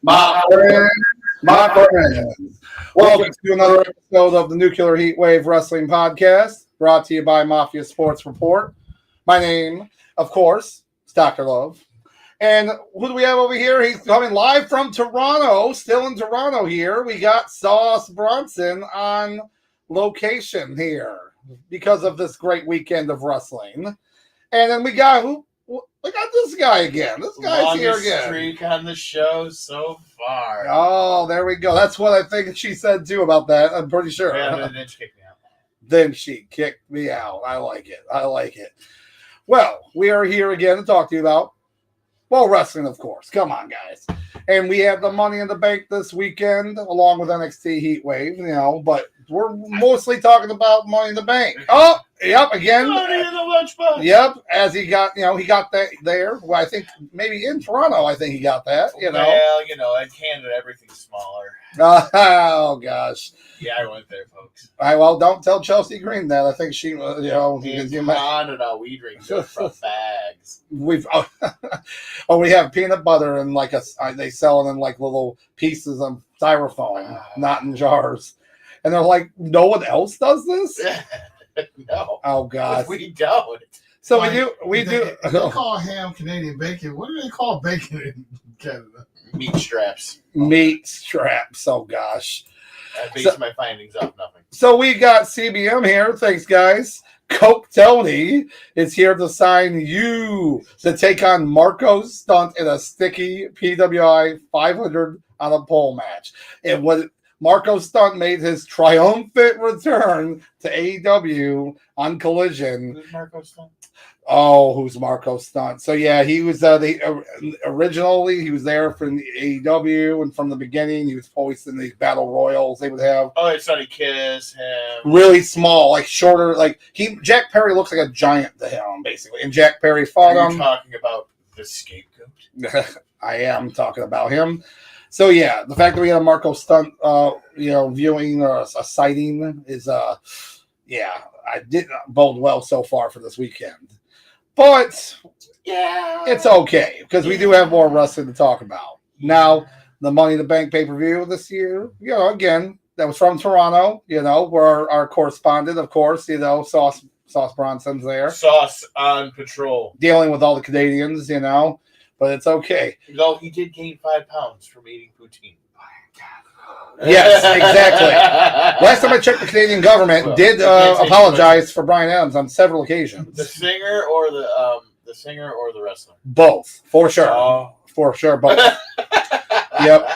My friends. Welcome to another episode of the Nuclear Heatwave Wrestling Podcast, brought to you by Mafia Sports Report. My name, of course, is Dr. Love. And who do we have over here? He's coming live from Toronto, still in Toronto here. We got Sauce Bronson on location here because of this great weekend of wrestling. And then we got this guy again. This guy's here again. Streak on the show so far. Oh, there we go. That's what I think she said too about that. I'm pretty sure. Yeah, then she kicked me out. Then she kicked me out. I like it. Well, we are here again to talk to you about, wrestling, of course. Come on, guys. And we have the Money in the Bank this weekend, along with NXT Heatwave, but we're mostly talking about Money in the Bank. Oh, yep, again. Money in the lunchbox. Yep, as he got that there. Well, I think maybe in Toronto, I think he got that, Well, in Canada, everything's smaller. Oh, gosh. Yeah, I went there, folks. All right, well, don't tell Chelsea Green that. I think she, In Canada, we drink from bags. We have peanut butter and they sell it in like little pieces of styrofoam, not in jars. And they're like, no one else does this? No. Oh, God. We don't. So we do. They call ham Canadian bacon. What do they call bacon in Canada? Meat straps. Meat straps. Oh, gosh. I base my findings off nothing. So we got CBM here. Thanks, guys. Coke Tony is here to sign you to take on Marco Stunt in a sticky PWI 500 on a pole match. And what Marco Stunt made his triumphant return to AEW on Collision. Who's Marco Stunt? Oh, who's Marco Stunt? So yeah, he was originally he was there from the AEW, and from the beginning he was always in these battle royals. They would have Sonny Kiss, him, really small, like shorter, like Jack Perry looks like a giant to him, basically. And Jack Perry fought him. Are you talking about the scapegoat? I am talking about him. So yeah, the fact that we had a Marco Stunt, viewing or a sighting is, I didn't bode well so far for this weekend. But yeah, it's okay because we do have more wrestling to talk about. Now, the Money in the Bank pay-per-view this year, again, that was from Toronto, where our correspondent, of course, Sauce Bronson's there. Sauce on patrol. Dealing with all the Canadians, but it's okay. Though he did gain 5 pounds from eating poutine. Yes, exactly. Last time I checked, the Canadian government did apologize for Bryan Adams on several occasions. The singer or the wrestler? Both, for sure. For sure, both. Yep,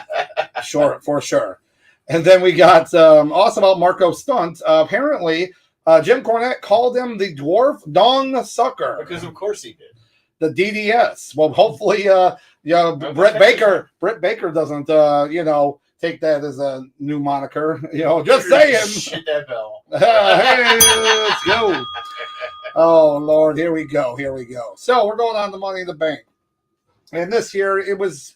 sure, for sure. And then we got also about Marco Stunt. Apparently, Jim Cornette called him the Dwarf Dong Sucker. Because of course he did. The DDS. Well, hopefully, Britt Baker doesn't, take that as a new moniker. Just saying. Shit that bell. Hey, let's go. Oh, Lord, here we go. So we're going on to Money in the Bank. And this year, it was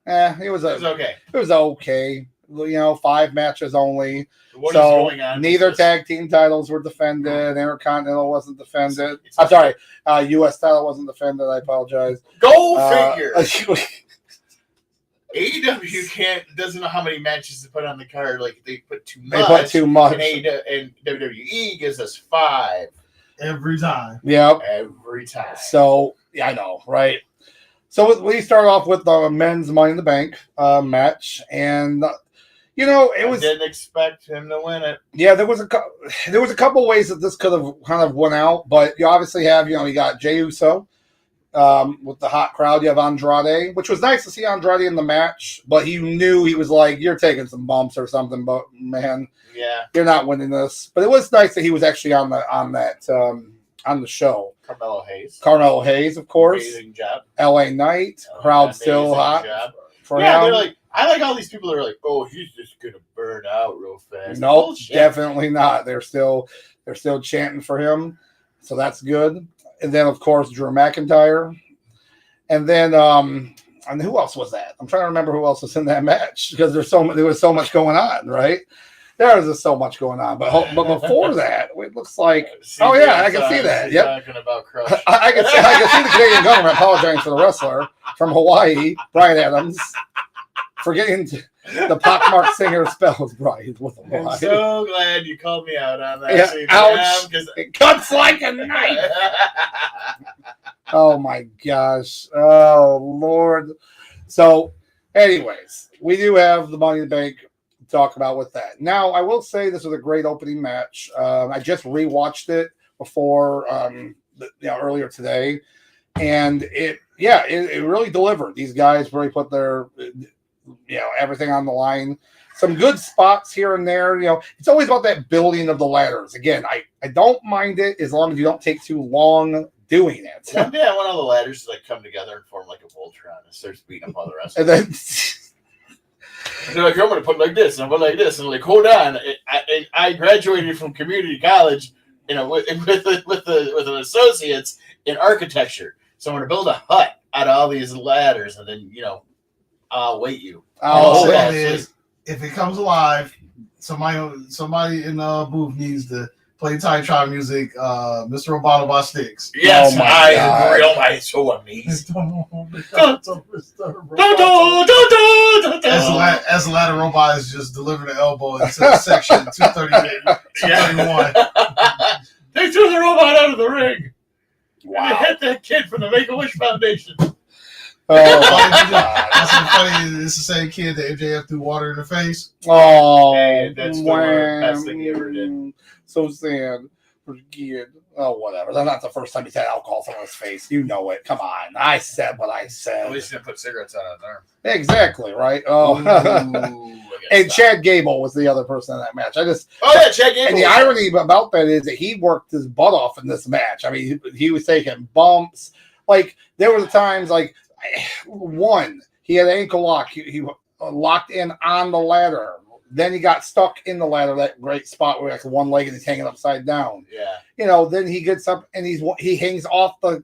okay. It was okay. 5 matches only. What is going on? Neither tag team titles were defended. Intercontinental wasn't defended. I'm sorry. U.S. title wasn't defended. I apologize. Go figure. AEW doesn't know how many matches to put on the card. Like they put too much. And WWE gives us 5 every time. Yep. Every time. So yeah, I know, right? So we start off with the men's Money in the Bank match, and it was. I didn't expect him to win it. Yeah, there was a couple ways that this could have kind of went out, but you obviously have you got Jey Uso. With the hot crowd, you have Andrade, which was nice to see Andrade in the match, but he knew he was like, you're taking some bumps or something, but man, you're not winning this. But it was nice that he was actually on the show. Carmelo Hayes, of course. Amazing job. LA Knight, crowd still hot. They're like, I like all these people that are like, oh, he's just gonna burn out real fast. Nope, bullshit. Definitely not. They're still chanting for him, so that's good. And then, of course, Drew McIntyre. And then, and who else was that? I'm trying to remember who else was in that match because there was so much going on, right? There was just so much going on. But before that, it looks like, I can see that. Yep. Talking about Crush. I can see the Canadian government apologizing for the wrestler from Hawaii, Bryan Adams, forgetting the pockmarked singer spells Brian with a I'm Y. so glad you called me out on that. Yeah, ouch. It cuts like a knife. Oh my gosh. Oh Lord. So, anyways, we do have the Money in the Bank to talk about with that. Now, I will say this was a great opening match. I just rewatched it before, earlier today, and it really delivered. These guys really put their, everything on the line. Some good spots here and there. It's always about that building of the ladders. Again, I don't mind it as long as you don't take too long doing it. One day I want all the ladders to come together and form like a Voltron and starts beating up all the rest. And then they're like, I'm going to put like this and I'm going like this, and like, hold on. I graduated from community college, with an associates in architecture. So I'm going to build a hut out of all these ladders, and then I'll wait you. All I'm saying is, if it comes alive, somebody in the booth needs to play Titantron music, Mr. Roboto by Sticks. Yes, I agree. Oh my, so amazing. As the ladder robot is just delivering the elbow into section 231. They threw the robot out of the ring. Wow. And they hit that kid from the Make-A-Wish Foundation. That's so funny. It's the same kid that MJF threw water in the face. Oh, that's the best thing he ever did. So sad for the kid. Oh, whatever. That's not the first time he's had alcohol thrown in his face. You know it. Come on. I said what I said. At least he didn't put cigarettes on his arm. Exactly, right? Oh. And Chad Gable was the other person in that match. Chad Gable. And the irony about that is that he worked his butt off in this match. I mean, he was taking bumps. Like, there were times, like, one, he had an ankle lock. He locked in on the ladder. Then he got stuck in the ladder, that great spot where like one leg and he's hanging upside down. Yeah. Then he gets up and he hangs off the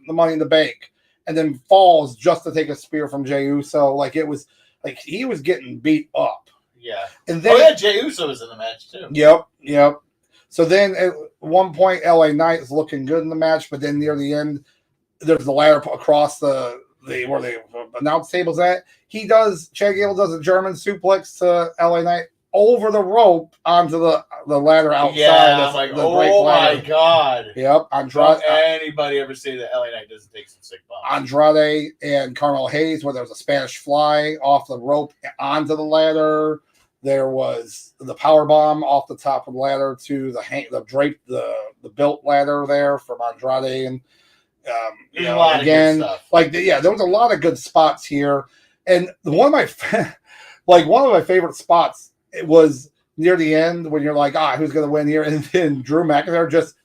Money in the Bank and then falls just to take a spear from Jey Uso. Like, it was like he was getting beat up. Yeah. And then Jey Uso was in the match too. Yep. So then at one point, LA Knight is looking good in the match, but then near the end, there's the ladder across the where the announce table's at. Chad Gable does a German suplex to LA Knight over the rope onto the ladder outside. Yeah, I'm like, oh my God. Yep. Don't anybody ever say that LA Knight doesn't take some sick bombs. Andrade and Carmel Hayes, where there was a Spanish fly off the rope onto the ladder. There was the power bomb off the top of the ladder to the built ladder there from Andrade, and a lot again, of good stuff. There was a lot of good spots here, and one of my favorite spots, it was near the end when you're like, who's going to win here? And then Drew McIntyre just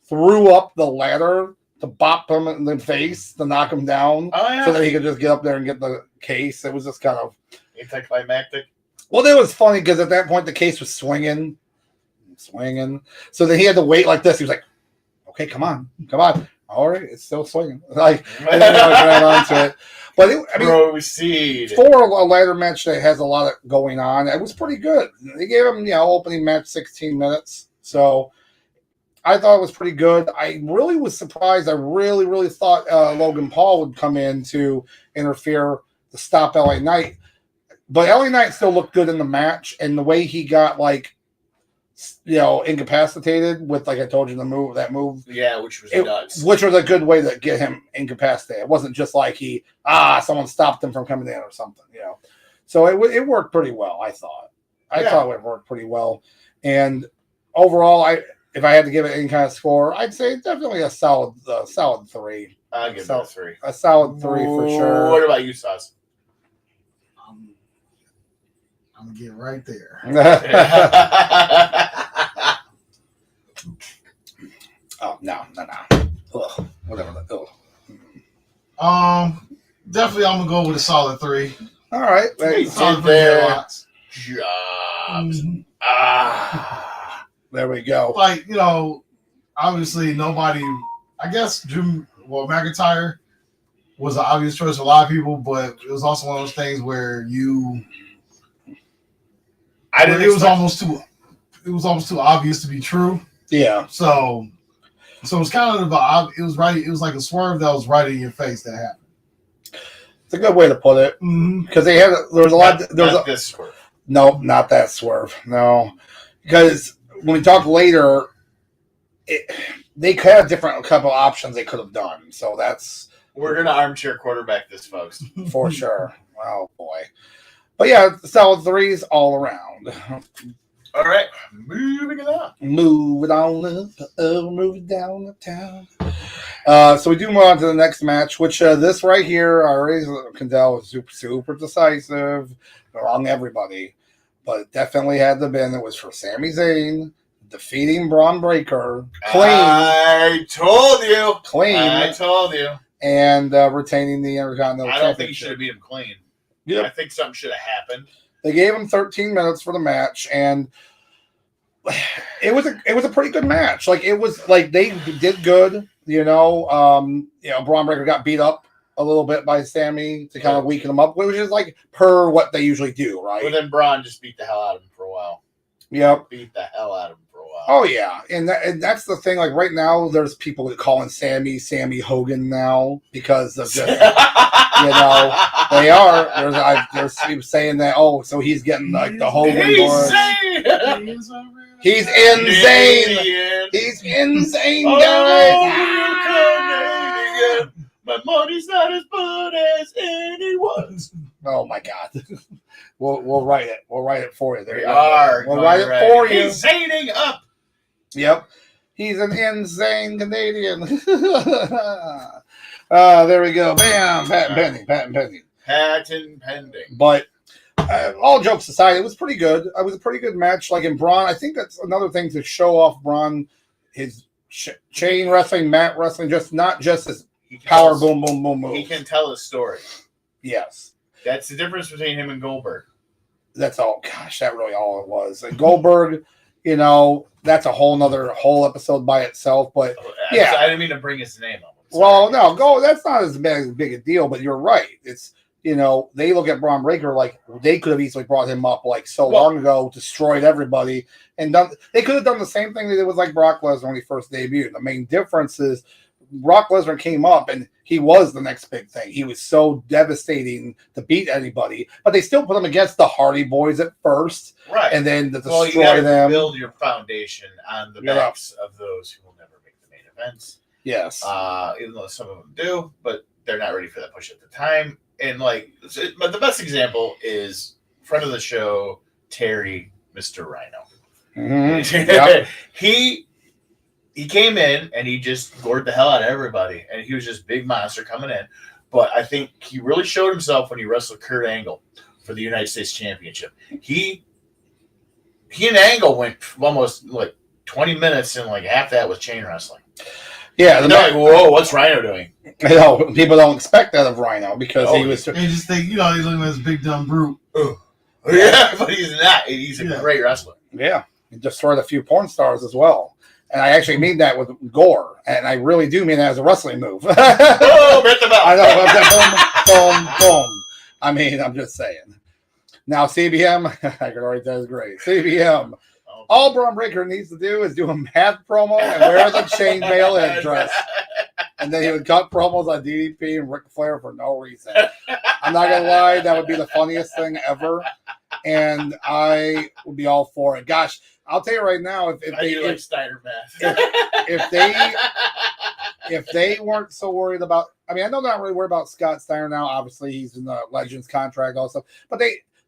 threw up the ladder to bop him in the face to knock him down, so that he could just get up there and get the case. It was just kind of anticlimactic. Well, it was funny because at that point the case was swinging. So then he had to wait like this. He was like, "Okay, come on." All right, it's still swinging. Like, and then ran onto it. But proceed for a ladder match that has a lot of going on. It was pretty good. They gave him, opening match 16 minutes. So I thought it was pretty good. I really was surprised. I really, really thought Logan Paul would come in to interfere to stop LA Knight. But LA Knight still looked good in the match, and the way he got incapacitated with, like I told you, that move. Yeah, which was nuts. Which was a good way to get him incapacitated. It wasn't just like someone stopped him from coming in or something, So it worked pretty well, I thought. I thought it worked pretty well. And overall, if I had to give it any kind of score, I'd say definitely a solid 3. I'll give it a 3. A solid 3 for sure. What about you, Sauce? I'm going to get right there. Oh, no. Ugh, whatever. Definitely I'm going to go with a solid 3. All right. Solid 3 headlocks. Jobs. There we go. Like, obviously nobody, I guess McIntyre was an obvious choice for a lot of people, but it was also one of those things where it was almost too obvious to be true. Yeah. So it was kind of it was right. It was like a swerve that was right in your face that happened. It's a good way to put it because there was a lot. This swerve. No, not that swerve. No, because when we talk later, they could have a couple options they could have done. So we're gonna armchair quarterback this, folks, for sure. Oh boy, but yeah, solid threes all around. All right, moving it on. Move it on up, move it down uptown. So we do move on to the next match, which this right here, I already can tell was super decisive among everybody, but it definitely had to been. It was for Sami Zayn defeating Braun Breaker clean. I told you. Clean. I told you. And retaining the Intercontinental Championship. I don't think he should have beat him clean. Yep. I think something should have happened. They gave him 13 minutes for the match, and it was a pretty good match. Like it was like they did good, Braun Breaker got beat up a little bit by Sammy to kind of weaken him up, which is like per what they usually do, right? But then Braun just beat the hell out of him for a while. Yep. Beat the hell out of him for a while. Oh yeah, and that's the thing. Like right now, there's people calling Sammy Hogan now because of just they are. There's people saying that. Oh, so he's getting like the Hogan board. He's insane. He's insane, guys. Canadian. My money's not as good as anyone's. Oh my God. We'll write it. We'll write it for you. There we you are. We'll write it for you. He's zaning up. Yep. He's an insane Canadian. There we go. Bam. Patent pending. Patent pending. But all jokes aside, it was pretty good. It was a pretty good match. Like in Braun, I think that's another thing to show off Braun, his chain wrestling, mat wrestling, not just his power boom move. He can tell a story. Yes. That's the difference between him and Goldberg. That's all. Gosh, that really all it was. And Goldberg, that's a whole episode by itself. But yeah, I didn't mean to bring his name up. Well, no, that's not as big a deal. But you're right. It's they look at Braun Breaker like they could have easily brought him up like long ago, destroyed everybody, and they could have done the same thing they did with like Brock Lesnar when he first debuted. The main difference is Brock Lesnar came up and he was the next big thing. He was so devastating to beat anybody, but they still put him against the Hardy Boys at first, right? And then to you destroy them. Build your foundation on the backs of those who will never make the main events. Yes, even though some of them do, but they're not ready for that push at the time. And but the best example is friend of the show Terry, Mr. Rhino. Mm-hmm. Yep. He came in and he just gored the hell out of everybody, and he was just big monster coming in. But I think he really showed himself when he wrestled Kurt Angle for the United States Championship. He and Angle went almost like 20 minutes, and like half that was chain wrestling. Yeah, they're like, whoa, what's Rhino doing? People don't expect that of Rhino because he was. They just think, he's looking at this big dumb brute. Yeah, but he's not. He's a great wrestler. Yeah, he destroyed a few porn stars as well. And I actually mean that with gore, and I really do mean that as a wrestling move. Boom! Hit the bell. I know. Boom. I mean, I'm just saying. Now, CBM, I can already tell is great. CBM. All Braun Breaker needs to do is do a mad promo and wear the chainmail headdress. And then he would cut promos on DDP and Ric Flair for no reason. I'm not going to lie, that would be the funniest thing ever. And I would be all for it. Gosh, I'll tell you right now, if Steiner math. if they weren't so worried about, I mean, I know they're not really worried about Scott Steiner now. Obviously, he's in the Legends contract also. But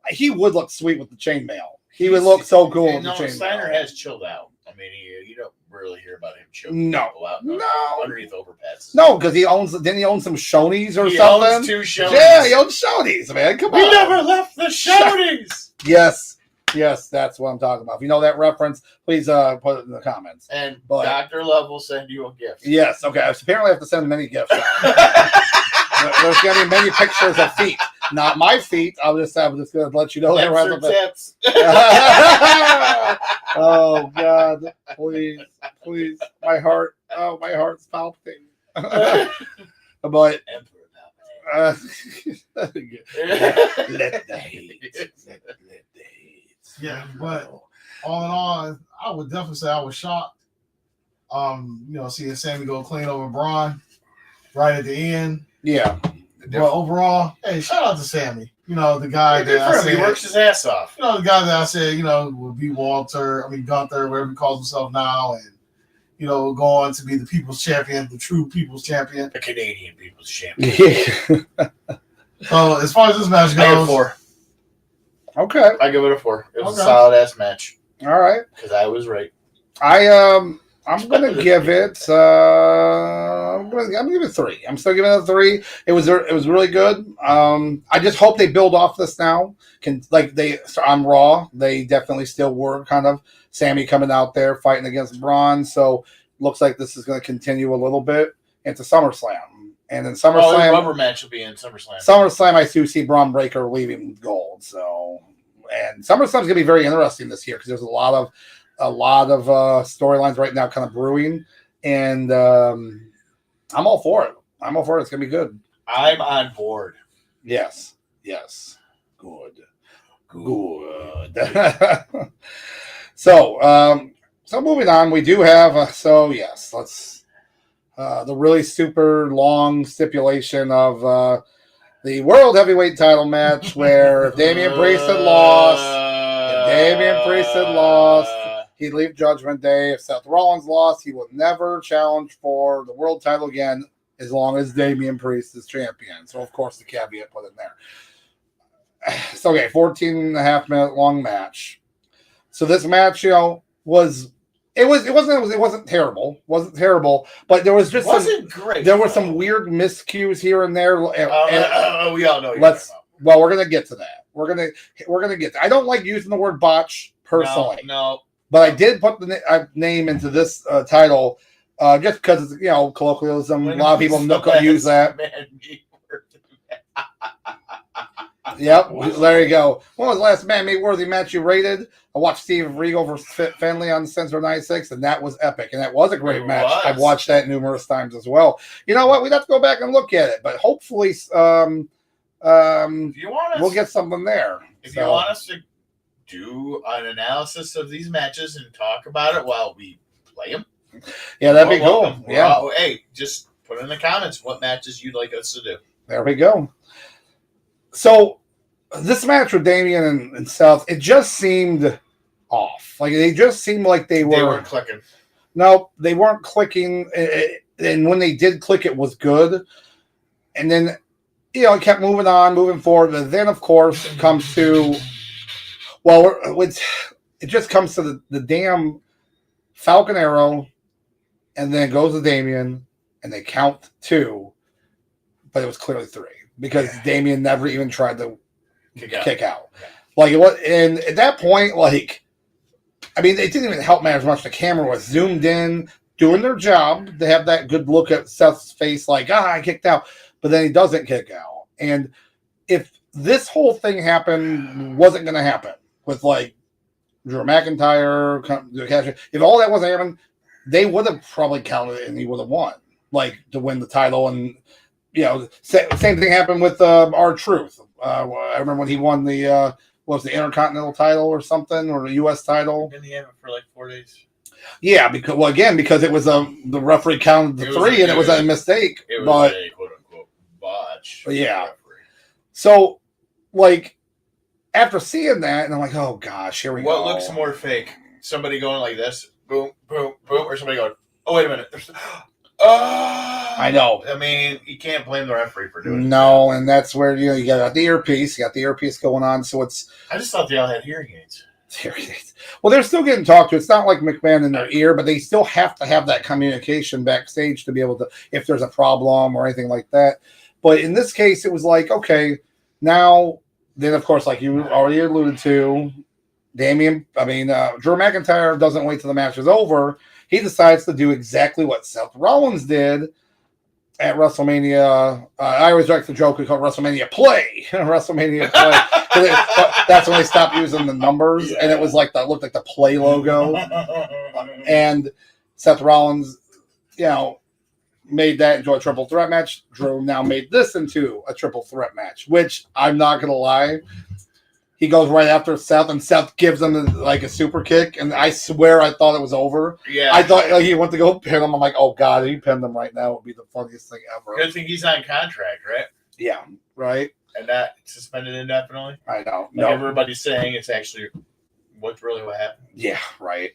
he would look sweet with the chainmail. He would look so cool with the chainmail. Steiner has chilled out. I mean, you don't really hear about him choking people out. No. Underneath overpasses. No, because didn't he own some Shoney's or he something? Owns 2 Shoney's. Yeah, he owns Shoney's, man. Come on. We never left the Shoney's. Yes, that's what I'm talking about. If you know that reference, please put it in the comments. And Dr. Love will send you a gift. Yes, okay. Apparently I have to send many gifts. There's going to be many pictures of feet. Not my feet. I'm just going to let you know that. Tips. Oh, God. Please. My heart's palpitating. But let the hate. Yeah, but all in all, I would definitely say I was shocked. Seeing Sammy go clean over Braun right at the end. Yeah. But overall, hey, shout out to Sammy. You know, the guy that I said, he works his ass off. You know, the guy that I said, would be Gunther, whatever he calls himself now, and go on to be the people's champion, the true people's champion, the Canadian people's champion. So as far as this match goes, I give it a 4. Okay, I give it a 4. It was a solid ass match. All right, because I was right. I'm gonna give it. I'm gonna give it 3. I'm still giving it a 3. It was really good. I just hope they build off this now. On Raw, they definitely still were kind of Sammy coming out there fighting against Braun. So looks like this is going to continue a little bit into SummerSlam, and then SummerSlam, the rubber match will be in SummerSlam. SummerSlam, I do see Braun Breaker leaving gold. So, and SummerSlam's going to be very interesting this year because there's a lot of storylines right now kind of brewing, and I'm all for it. It's gonna be good. I'm on board. Yes. Good. So moving on, we do have let's the really super long stipulation of the World Heavyweight Title match where if Damian Priest had lost, he'd leave Judgment Day. If Seth Rollins lost, he would never challenge for the world title again as long as Damian Priest is champion. So, of course, the caveat put in there. So, 14.5-minute long match. So this match, wasn't terrible. Wasn't terrible, but there was just great. There were some weird miscues here and there. We all know. Well, we're gonna get to that. We're gonna get. I don't like using the word botch personally. No. But I did put the name into this title just because it's colloquialism. A lot of people use that. Yep, there you go. When was the last Man Meet Worthy match you rated? I watched Steve Regal versus Finlay on Sensor 96, and that was epic. And that was a great match. I've watched that numerous times as well. You know what? We'd have to go back and look at it. But hopefully we'll get something there. If you want us to do an analysis of these matches and talk about it while we play them. Yeah, that'd be cool. Yeah. Hey, just put in the comments what matches you'd like us to do. There we go. So this match with Damian and Seth, it just seemed off. Like they just seemed like they weren't clicking. No, they weren't clicking. And when they did click, it was good. And then, it kept moving forward. But then, of course, it comes to, it just comes to the damn Falcon Arrow, and then it goes to Damian, and they count 2, but it was clearly 3 because Damian never even tried to kick out. And at that point, it didn't even help matters much. The camera was zoomed in, doing their job. They have that good look at Seth's face, I kicked out, but then he doesn't kick out. And if this whole thing wasn't going to happen with Drew McIntyre, if all that wasn't happening, they would have probably counted it and he would have won, to win the title. And same thing happened with R-Truth. I remember when he won the Intercontinental title or something, or the U.S. title. Didn't he have it for 4 days? Yeah, because it was the referee counted the 3 and it was a mistake. It was a quote unquote botch. Yeah. So after seeing that, and I'm like, oh gosh, here we go. What looks more fake? Somebody going like this, boom, boom, boom, or somebody going, oh wait a minute. I know. You can't blame the referee for doing it. No, and that's where you got the earpiece. You got the earpiece going on, so it's. I just thought they all had hearing aids. Well, they're still getting talked to. It's not like McMahon in their ear, but they still have to have that communication backstage to be able to, if there's a problem or anything like that. But in this case, it was okay, now, then of course, like you already alluded to, Drew McIntyre doesn't wait till the match is over. He decides to do exactly what Seth Rollins did at WrestleMania. I always like the joke we call WrestleMania Play. WrestleMania Play. That's when they stopped using the numbers, and it was looked like the Play logo. And Seth Rollins, made that into a triple threat match. Drew now made this into a triple threat match, which I'm not going to lie. He goes right after Seth, and Seth gives him a super kick, and I swear I thought it was over. Yeah. I thought he went to go pin him. I'm like, oh, God, he pinned him right now. It would be the funniest thing ever. Good thing he's on contract, right? Yeah, right. and not suspended indefinitely. I know. Like everybody's saying, it's actually what happened. Yeah, right.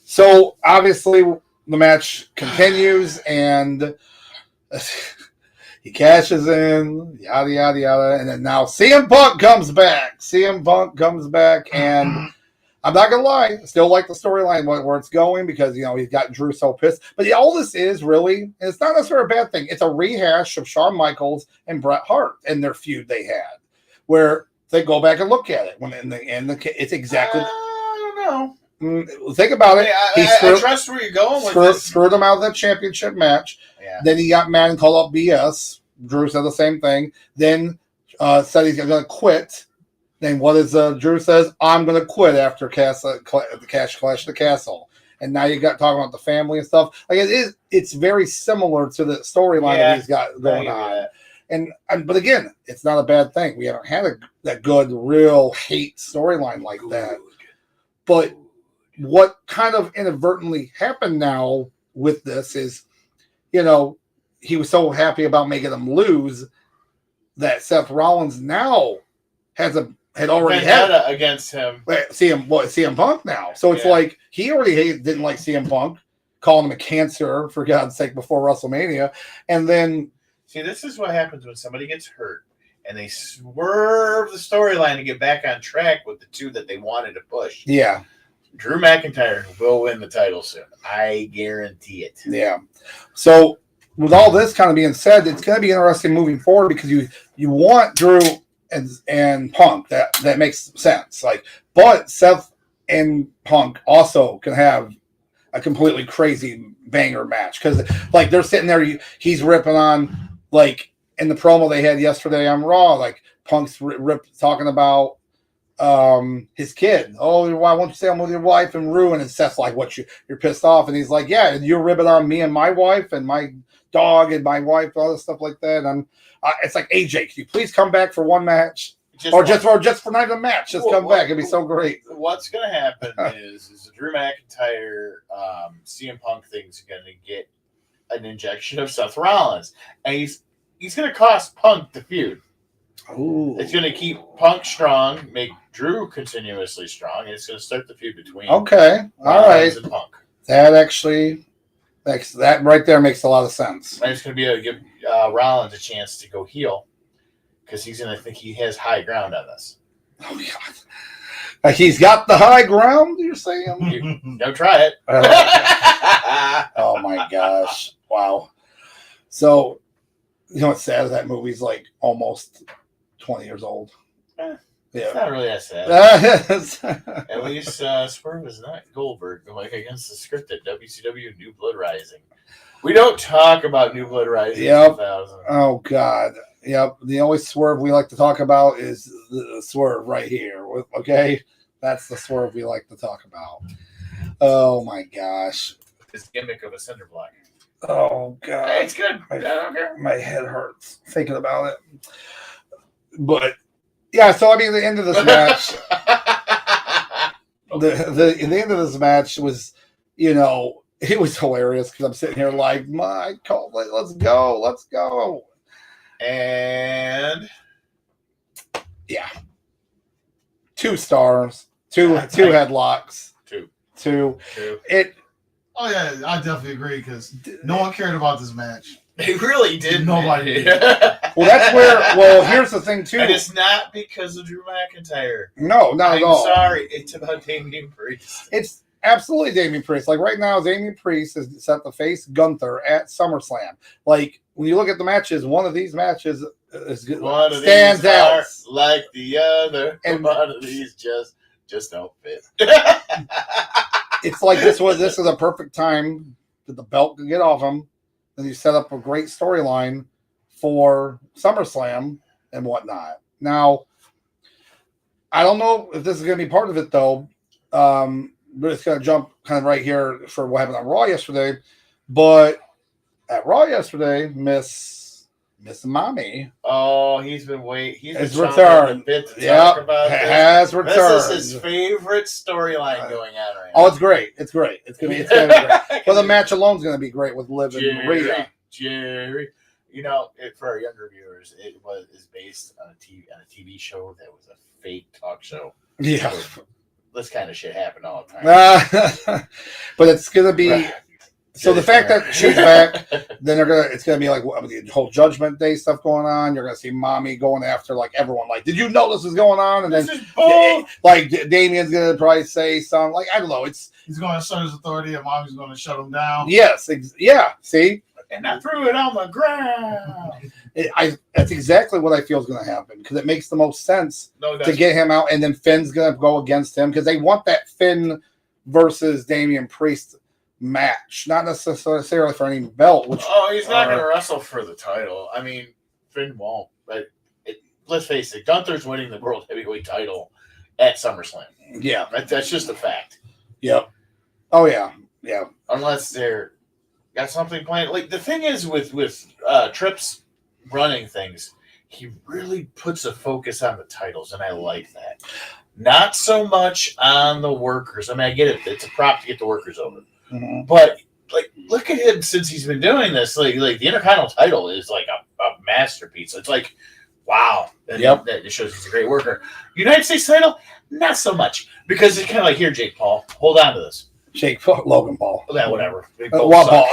So obviously the match continues, and he cashes in, yada yada yada, and then now CM Punk comes back. And I'm not gonna lie, I still like the storyline where it's going because he's got Drew so pissed. But all this is really, and it's not necessarily a bad thing. It's a rehash of Shawn Michaels and Bret Hart and their feud they had, where they go back and look at it when it's exactly. I don't know. Think about it. I trust where you're going with this. Screwed him out of the championship match. Yeah. Then he got mad and called up BS. Drew said the same thing. Then said he's going to quit. Then what is Drew says? I'm going to quit after the Cash Clash of the Castle. And now you got talking about the family and stuff. Like it's very similar to the storyline that he's got going on. But again, it's not a bad thing. We haven't had that good, real hate storyline like that. But what kind of inadvertently happened now with this is, he was so happy about making him lose that Seth Rollins now had already had against him. CM Punk now. So it's like he already didn't like CM Punk, calling him a cancer for God's sake before WrestleMania, and then see, this is what happens when somebody gets hurt and they swerve the storyline to get back on track with the two that they wanted to push. Yeah. Drew McIntyre will win the title soon. I guarantee it. Yeah. So with all this kind of being said, it's going to be interesting moving forward because you want Drew and Punk. That makes sense. But Seth and Punk also can have a completely crazy banger match because they're sitting there. He's ripping on in the promo they had yesterday on Raw. Punk's talking about his kid. Oh, why won't you say I'm with your wife and ruin? And Seth's like, what, you're pissed off? And he's like, yeah, and you're ribbing on me and my wife and my dog and my wife, all this stuff like that. And it's like, AJ, can you please come back for one match? Just for not even a match, just come back. It'd be so great. What's going to happen is the Drew McIntyre CM Punk thing's going to get an injection of Seth Rollins, and he's going to cost Punk the feud. Ooh. It's going to keep Punk strong, make Drew continuously strong, and it's going to start the feud between Rollins and Punk. That actually that right there makes a lot of sense. And it's going to give Rollins a chance to go heel because he's going to think he has high ground on this. Oh God, he's got the high ground. You're saying? Don't try it. Oh my gosh! Wow. So, what's sad is that movie's almost 20 years old. It's not really that sad. At least Swerve is not Goldberg going against the script at WCW New Blood Rising. We don't talk about New Blood Rising. Yep. 2000. Oh God. Yep. The only Swerve we like to talk about is the Swerve right here. Okay, that's the Swerve we like to talk about. Oh my gosh. His gimmick of a cinder block. Oh God. Hey, it's good. My head hurts thinking about it. But yeah, so the end of this match, the end of this match was, it was hilarious because I'm sitting here like, let's go. And yeah, 2 stars, two headlocks, two. It. Oh yeah, I definitely agree because no one cared about this match. They really did. Nobody did. Well, that's where. Well, here's the thing too. And it's not because of Drew McIntyre. No, not at all. I'm sorry. It's about Damian Priest. It's absolutely Damian Priest. Right now, Damian Priest is set to face Gunther at SummerSlam. When you look at the matches, one of these matches stands out like the other, and one of these just don't fit. It's this is a perfect time that the belt can get off him. Then you set up a great storyline for SummerSlam and whatnot. Now, I don't know if this is going to be part of it, though. But it's going to jump kind of right here for what happened on Raw yesterday. But at Raw yesterday, Miss Mommy. Oh, he's been waiting. He's returned. About has returned. This is his favorite storyline going on right now. Oh, it's great. It's great. It's gonna be great. Well, the match alone is going to be great with Liv and Rhea. Jerry. for our younger viewers, is based on a TV show that was a fake talk show. Yeah. So this kind of shit happened all the time. But it's gonna be. Right. So the fact that she's back, then it's gonna be like the whole Judgment Day stuff going on. You're gonna see Mommy going after like everyone. Like, did you know this was going on? And then like Damien's gonna probably say something like, I don't know. He's going to assert his authority, and Mommy's going to shut him down. Yes, yeah. See, and I threw it on the ground. That's exactly what I feel is going to happen because it makes the most sense to get him out, and then Finn's going to go against him because they want that Finn versus Damian Priest match, not necessarily for any belt. He's not going to wrestle for the title. I mean, Finn won't. But let's face it, Gunther's winning the World Heavyweight title at SummerSlam. Yeah, that's just a fact. Yep. Oh yeah. Unless they're got something planned. Like the thing is with Tripp's running things, he really puts a focus on the titles, and I like that. Not so much on the workers. I mean, I get it; it's a prop to get the workers over. Mm-hmm. But like, look at him since he's been doing this. Like the Intercontinental title is like a masterpiece. It's like, wow. Yep. That shows he's a great worker. United States title, not so much because it's kind of like, here, Jake Paul, hold on to this. Logan Paul. Yeah, whatever. What Paul?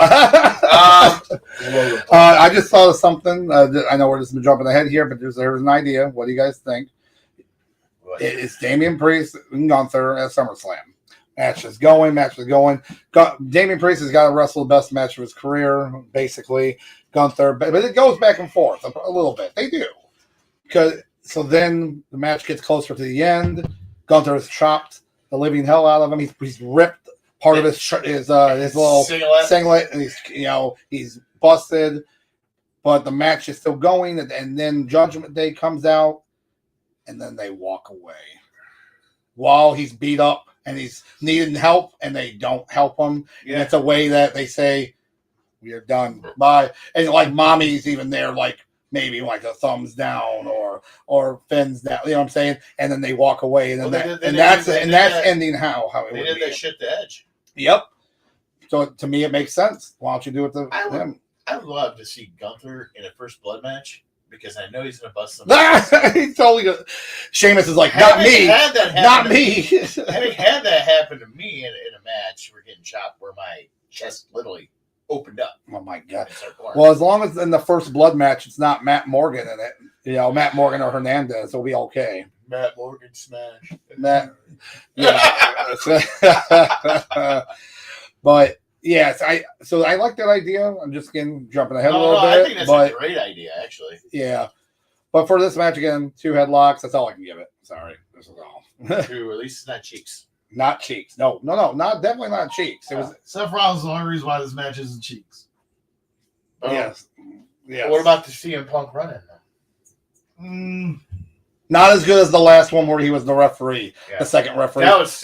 I just thought of something. I know we're just jumping ahead here, but there's an idea. What do you guys think? It's Damian Priest and Gunther at SummerSlam. Match is going. Damian Priest has got to wrestle the best match of his career, basically. Gunther, but it goes back and forth a little bit. They do. So then the match gets closer to the end. Gunther has chopped the living hell out of him. He's ripped part of his little singlet, and he's busted. But the match is still going, and then Judgment Day comes out, and then they walk away while he's beat up and he's needing help, and they don't help him. Yeah. And it's a way that they say, "We are done. Bye." And like Mommy's even there, like maybe like a thumbs down or fins down. You know what I'm saying? And then they walk away, and then that's ending how it they did that shit to Edge. Yep. So to me, it makes sense. Why don't you do it to him? I would love to see Gunther in a first blood match because I know he's going to bust some. He's totally good. Sheamus is like, not me. Not me. Having had that happen to me in a match, we're getting chopped where my chest literally opened up. Oh my God. Well, as long as in the first blood match, it's not Matt Morgan in it. Matt Morgan or Hernandez will be okay. Matt Morgan smash. Matt. Yeah. But yes, I like that idea. I'm just jumping ahead a little bit. I think that's a great idea, actually. Yeah. But for this match again, 2 headlocks. That's all I can give it. Sorry. This is all. 2, at least it's not cheeks. Not cheeks. No, definitely not cheeks. It was Seth Rollins is the only reason why this match isn't cheeks. Yes. What about the CM Punk run-in then? Not as good as the last one where he was the referee, the second referee. That was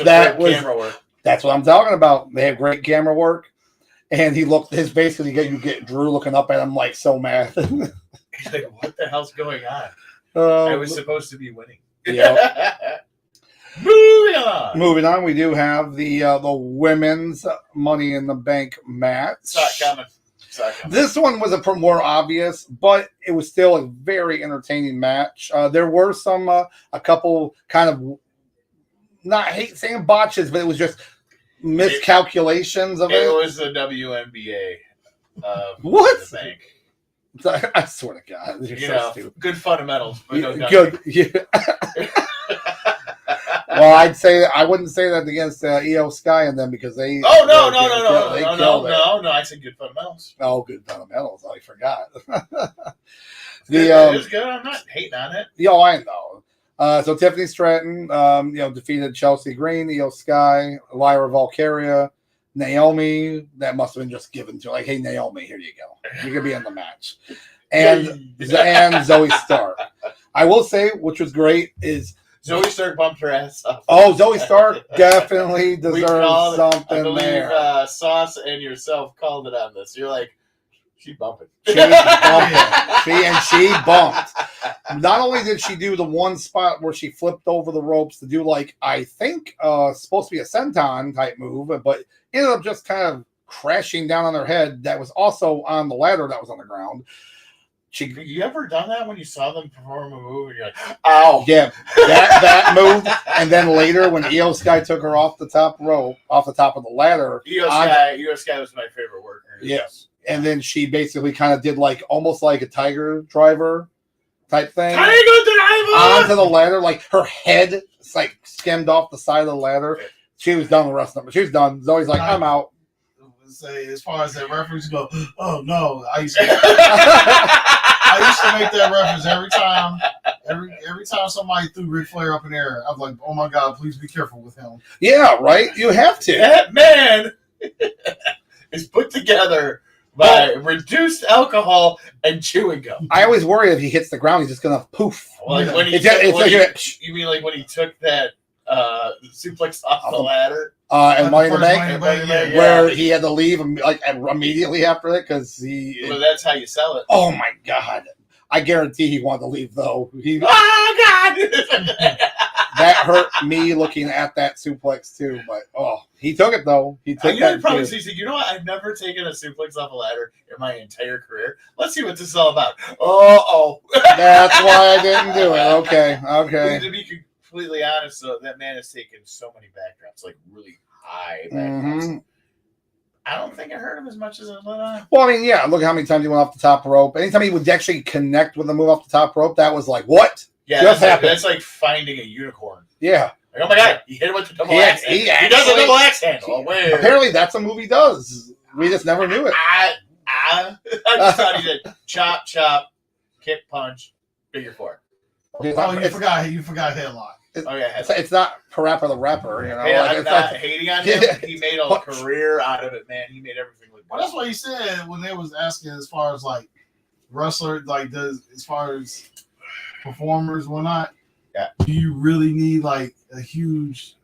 camera work. That's what I'm talking about. They had great camera work, and his face, you get Drew looking up at him like so mad. He's like, "What the hell's going on? I was supposed to be winning." Yeah. Moving on, we do have the women's Money in the Bank match. Saw it coming. This one was a more obvious, but it was still a very entertaining match. There were a couple kind of, not hate saying botches, but it was just miscalculations of it. It was the WNBA. What? The bank. I swear to God, you're so stupid. Good fundamentals, but no good. Yeah. Well, I wouldn't say that against Io Sky and them because they. Oh no! I said good fundamentals. Oh, good fundamentals. I forgot. It was good. I'm not hating on it. Yeah, I know. So Tiffany Stratton, defeated Chelsea Green, Io Sky, Lyra Valkyria, Naomi. That must have been just given to her. Like, hey, Naomi, here you go. You can be in the match, and Zoe Stark. I will say, which was great, is. Zoe Stark bumped her ass up. Oh, Zoe Stark definitely deserves something. I believe there. Sauce and yourself called it on this. You're like, she bumping. She bumping. She bumped. Not only did she do the one spot where she flipped over the ropes to do like, I think supposed to be a senton type move, but ended up just kind of crashing down on her head that was also on the ladder that was on the ground. You ever done that when you saw them perform a move and you're like, ow? Yeah, that move, and then later when Io Sky took her off the top rope, off the top of the ladder. Io Sky was my favorite worker. Yes, and then she basically kind of did like almost like a tiger driver type thing. Tiger driver onto the ladder, like her head like skimmed off the side of the ladder. She was done the rest of it. She was done. Zoe's like, I'm out. Say as far as that reference go, oh no, I used to make that reference every time. Every time somebody threw Ric Flair up in the air, I was like, oh my God, please be careful with him. Yeah, right. You have to. That man is put together by reduced alcohol and chewing gum. I always worry if he hits the ground, he's just gonna poof. Like when you mean like when he took that suplex off the ladder? And Money in the Bank, where he had to leave immediately after that because he. Well, that's how you sell it. Oh my God! I guarantee he wanted to leave though. Oh God! That hurt me looking at that suplex too. But he took it though. He took that. Probably said, you know what? I've never taken a suplex off a ladder in my entire career. Let's see what this is all about. That's why I didn't do it. Okay. To be completely honest, though, that man has taken so many backdrops, like really high backdrops. Mm-hmm. I don't think it hurt him as much as it let on. Well, I mean, yeah. Look at how many times he went off the top rope. Anytime he would actually connect with the move off the top rope, that was like, what? Yeah, that's like finding a unicorn. Yeah. Like, oh my God, he hit him with the double axe handle. He does a double axe handle. Apparently, that's a move he does. We just never knew it. I just thought he did chop, chop, kick, punch, figure four. You forgot headlock. It's not Parappa the Rapper, you know. I'm not hating on him. He made a career out of it, man. He made everything look good. Well, that's what he said when they was asking as far as like wrestler, like as far as performers, whatnot. Yeah. Do you really need like a huge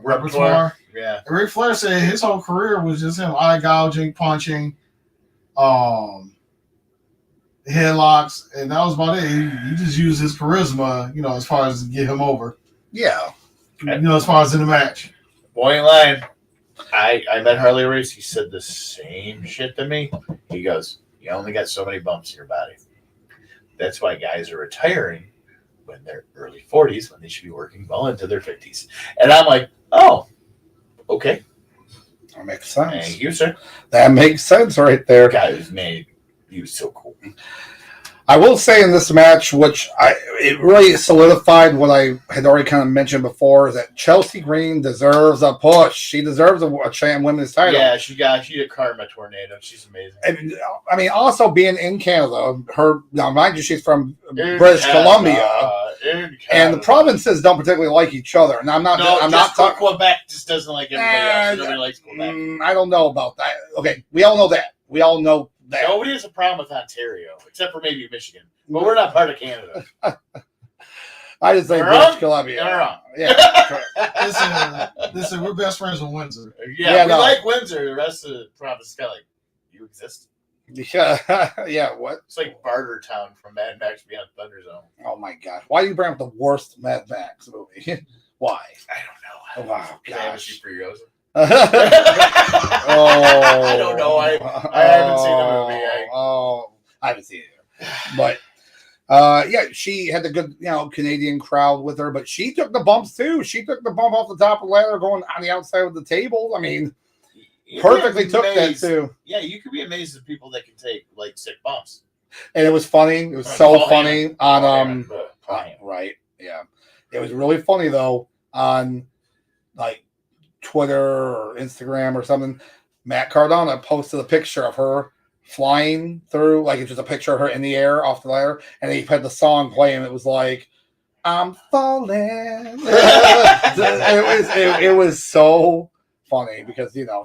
repertoire? Yeah. And Ric Flair said his whole career was just him eye gouging, punching, headlocks, and that was about it. He just used his charisma, as far as to get him over. Yeah. As far as in the match. Boy in line. I met Harley Race. He said the same shit to me. He goes, you only got so many bumps in your body. That's why guys are retiring when they're early 40s, when they should be working well into their 50s. And I'm like, oh, okay. That makes sense. Thank you, sir. That makes sense right there. Guy he was so cool. I will say in this match, it really solidified what I had already kind of mentioned before, is that Chelsea Green deserves a push. She deserves a champ women's title. Yeah, she a karma tornado. She's amazing. And, I mean, also being in Canada, mind you, she's from British Columbia. And the provinces don't particularly like each other. And I'm not talking. Quebec just doesn't like everybody else. Nobody likes Quebec. I don't know about that. Okay, we all know that. That. Nobody has a problem with Ontario, except for maybe Michigan. But we're not part of Canada. I just say British Columbia. You're wrong. Yeah. Listen, we're best friends with Windsor. Yeah, we like Windsor. The rest of the province is kind of like, you exist? Yeah, what? It's like Bartertown from Mad Max Beyond Thunderdome. Oh, my gosh. Why do you bring up the worst Mad Max movie? Why? I don't know. Oh, wow, gosh. I don't know. I haven't seen the movie. I haven't seen it either. But she had the good, Canadian crowd with her, but she took the bumps too. She took the bump off the top of the ladder going on the outside of the table. I mean, perfectly took that too. Yeah, you could be amazed at people that can take like sick bumps. And it was funny. It was so funny on right. Yeah. It was really funny though on like Twitter or Instagram or something. Matt Cardona posted a picture of her flying through, like it's just a picture of her in the air off the ladder, and he had the song playing. It was like, I'm falling. it was so funny because he's a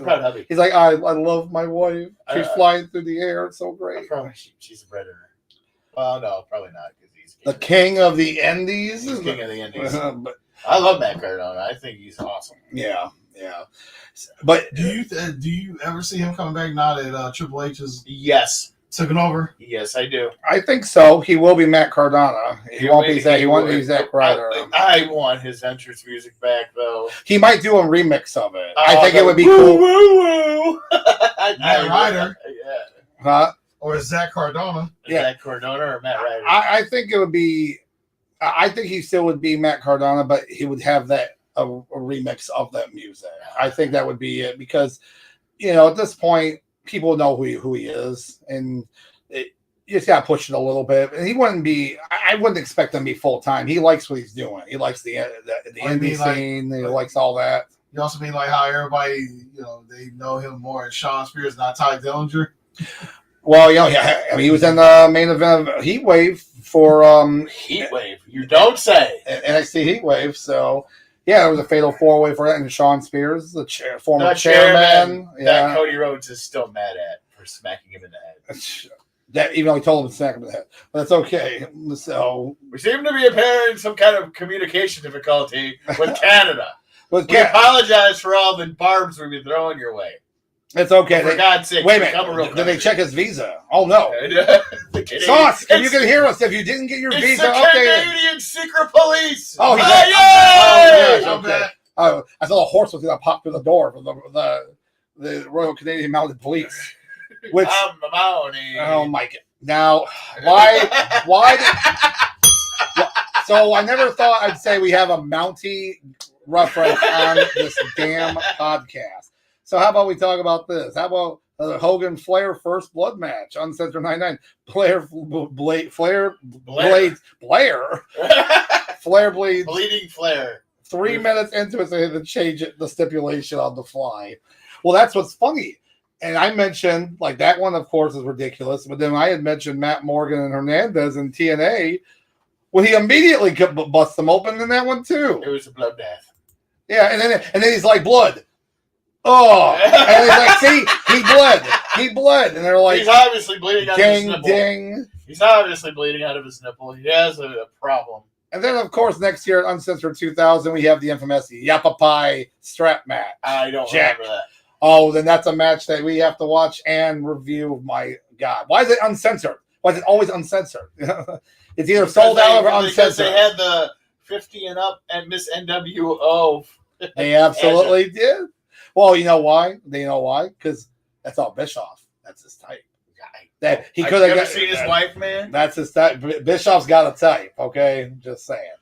proud hubby. He's like, I love my wife. She's flying through the air. It's so great. She's a predator. Well, no, probably not, because he's the king of the Indies. He's king of the Indies. But I love Matt Cardona. I think he's awesome. Yeah. But do you ever see him coming back now that Triple H is taken over? Yes, I do. I think so. He will be Matt Cardona. He won't be Zack Ryder. I want his entrance music back though. He might do a remix of it. I think it would be cool. Matt Ryder. Yeah. Huh? Or Zach Cardona. Zach Cardona or Matt Ryder? I think it would be. I think he still would be Matt Cardona, but he would have that a remix of that music. I think that would be it because, at this point, people know who he is, and you just got to push it a little bit. And he wouldn't be. I wouldn't expect him to be full time. He likes what he's doing. He likes the indie scene. He likes all that. You also mean like how everybody, they know him more as Sean Spears, not Ty Dillinger. Well, he was in the main event of Heatwave for Heatwave. You don't say. NXT Heatwave. So yeah, it was a fatal 4-way for that, and Sean Spears, the former chairman. That Cody Rhodes is still mad at for smacking him in the head. That even though he told him to smack him in the head, but that's okay. So we seem to be apparent some kind of communication difficulty with Canada. We apologize for all the barbs we've been throwing your way. It's okay. For God's sake, wait a minute. Did they check his visa? Oh no. Sauce, if you can hear us, if you didn't get your visa updated. Canadian secret police. Oh, he's yes! Okay. I thought a horse was going to pop through the door for the Royal Canadian Mounted Police. Which oh my God! Now why? So I never thought I'd say we have a Mountie reference on this damn podcast. So how about we talk about this? How about Hogan Flair first blood match on Uncensored 99? Flair bleeds. Bleeding Flair. 3 minutes into it, they had to change the stipulation on the fly. Well, that's what's funny. And I mentioned, like, that one, of course, is ridiculous. But then I had mentioned Matt Morgan and Hernandez in TNA. Well, he immediately busts them open in that one, too. It was a bloodbath. Yeah, and then he's like, blood. Oh. And he's like, see, he bled. And they're like, he's obviously bleeding out of his nipple. Ding. He's obviously bleeding out of his nipple. He has a problem. And then, of course, next year at Uncensored 2000, we have the infamous Yapapai strap match. I don't remember that. Oh, then that's a match that we have to watch and review. My God. Why is it uncensored? Why is it always uncensored? It's either sold out or uncensored. Because they had the 50 and up and Miss NWO. They absolutely did. Well, you know why? They know why? Because that's all Bischoff. That's his type. That he could have seen his wife, man. That's his type. Bischoff's got a type. Okay, just saying.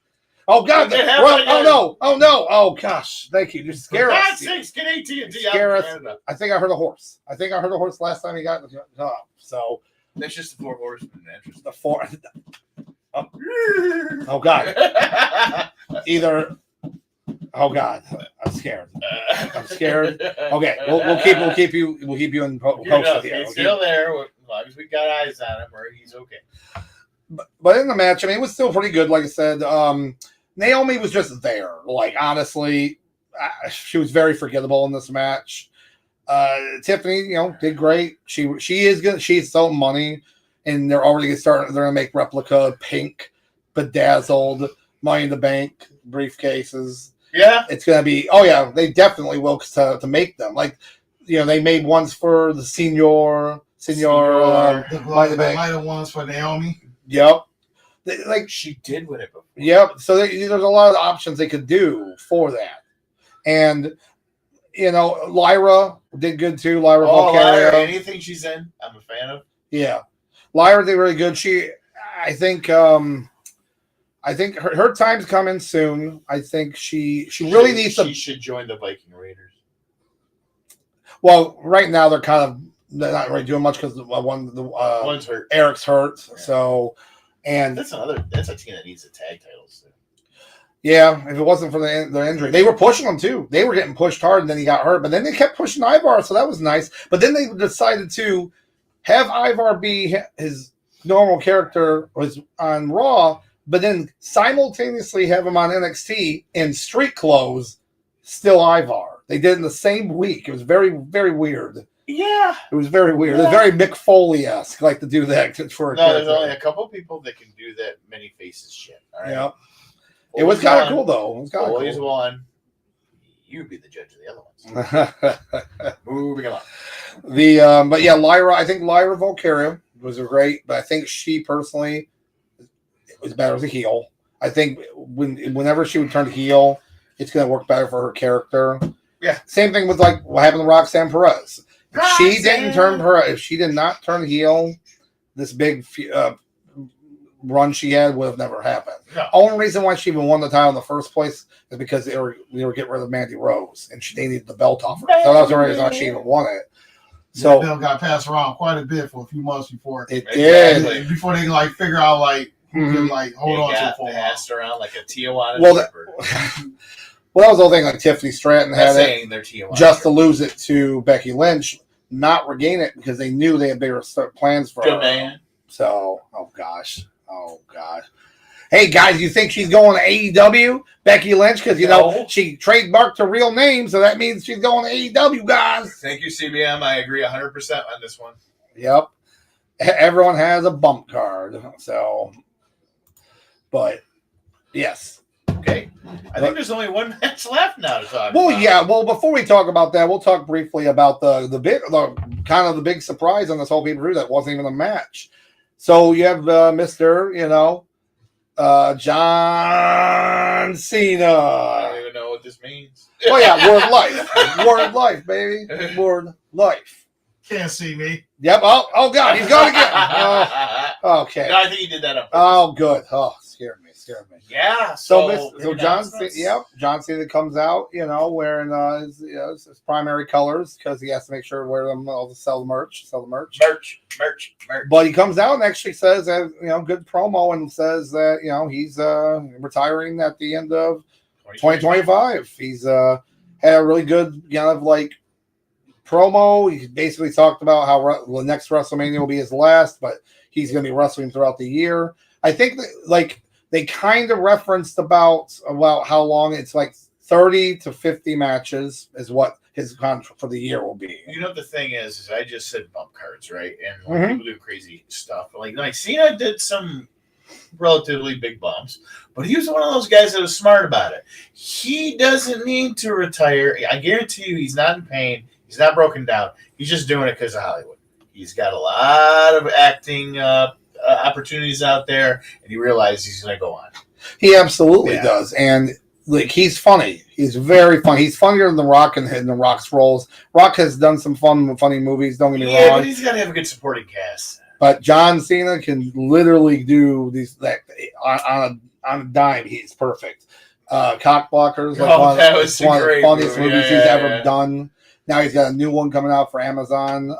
Oh God! Oh no! Oh gosh! Thank you. You scare us. For God's sakes, get AT&T out of Canada. I think I heard a horse. Last time he got the job. So that's just the 4 horsemen. Interesting. The 4. Oh God! Either. Oh God! I'm scared. Okay, we'll keep you in post here. He's still there. As long as we got eyes on him, or he's okay. But in the match, I mean, it was still pretty good. Like I said, Naomi was just there. Like, honestly, she was very forgettable in this match. Tiffany, did great. She's selling money, and they're already they're gonna make replica pink, bedazzled Money in the Bank briefcases. Yeah, it's gonna be. Oh yeah, they definitely will to make them. Like, they made ones for the senior. The lighter ones for Naomi. Yep. She did win it before. Yep. So there's a lot of options they could do for that. And, Lyra did good too. Lyra Valkyria. Anything she's in, I'm a fan of. Yeah. Lyra did really good. I think her time's coming soon. I think she really needs to. She should join the Viking Raiders. Well, right now they're not really doing much because one's hurt. Eric's hurt. Yeah. So, and that's a team that needs the tag titles too. Yeah, if it wasn't for the injury, they were pushing him too. They were getting pushed hard, and then he got hurt. But then they kept pushing Ivar, so that was nice. But then they decided to have Ivar be his normal character was on Raw, but then simultaneously have him on NXT in street clothes, still Ivar. They did it in the same week. It was very, very weird. Yeah. It was very weird. Yeah. It was very Mick Foley-esque, like to do that for a character. There's only a couple people that can do that many faces shit. All right? Yeah. It was kind of cool, though. It was kind of cool. Always one. You be the judge of the other ones. Moving on. But yeah, Lyra. I think Lyra Valkyria was great, but I think she personally was better as a heel. I think whenever she would turn heel, it's going to work better for her character. Yeah. Same thing with like what happened to Roxanne Perez. If she did not turn heel, this big run she had would have never happened. No. Only reason why she even won the title in the first place is because they were getting rid of Mandy Rose, and they needed the belt off her. So that's the reason why she even won it. So that belt got passed around quite a bit for a few months before it did. Before they like figure out like who can like hold on to it for a while. Passed around like a Tijuana. Well, that was the whole thing. Like Tiffany Stratton had it just to lose it to Becky Lynch, not regain it because they knew they had bigger plans for her. Man. So, oh gosh. Hey guys, you think she's going to AEW, Becky Lynch? Because know she trademarked her real name, so that means she's going to AEW, guys. Thank you, CBM. I agree 100% on this one. Yep, everyone has a bump card, so. But yes, okay. I think there's only one match left now to talk. Well, about. yeah. Well, before we talk about that, we'll talk briefly about the big surprise on this whole pay-per-view that wasn't even a match. So you have Mr. John Cena. I don't even know what this means. Oh yeah, word life, baby, word life. Can't see me. Yep. Oh God, he's going again. Oh, okay. No, I think he did that up. Oh, good. Oh, scared me. Yeah. So John Cena comes out, wearing his primary colors because he has to make sure to wear them all to sell the merch. Merch. But he comes out and actually says that, good promo and says that, he's retiring at the end of 2025. He's had a really good, promo. He basically talked about how the next WrestleMania will be his last, but he's going to be wrestling throughout the year. I think that, they kind of referenced about how long it's 30 to 50 matches is what his contract for the year will be. The thing is I just said bump cards, right? And people do crazy stuff. Like Cena did some relatively big bumps, but he was one of those guys that was smart about it. He doesn't need to retire. I guarantee you he's not in pain. He's not broken down. He's just doing it because of Hollywood. He's got a lot of acting opportunities out there, and he realizes he's going to go on. He absolutely does, and he's funny. He's very funny. He's funnier than The Rock and The Rock's roles. Rock has done some funny movies. Don't get me wrong. But he's got to have a good supporting cast. But John Cena can literally do these on a dime. He's perfect. Cock Blockers, one of the funniest movies he's ever done. Now he's got a new one coming out for Amazon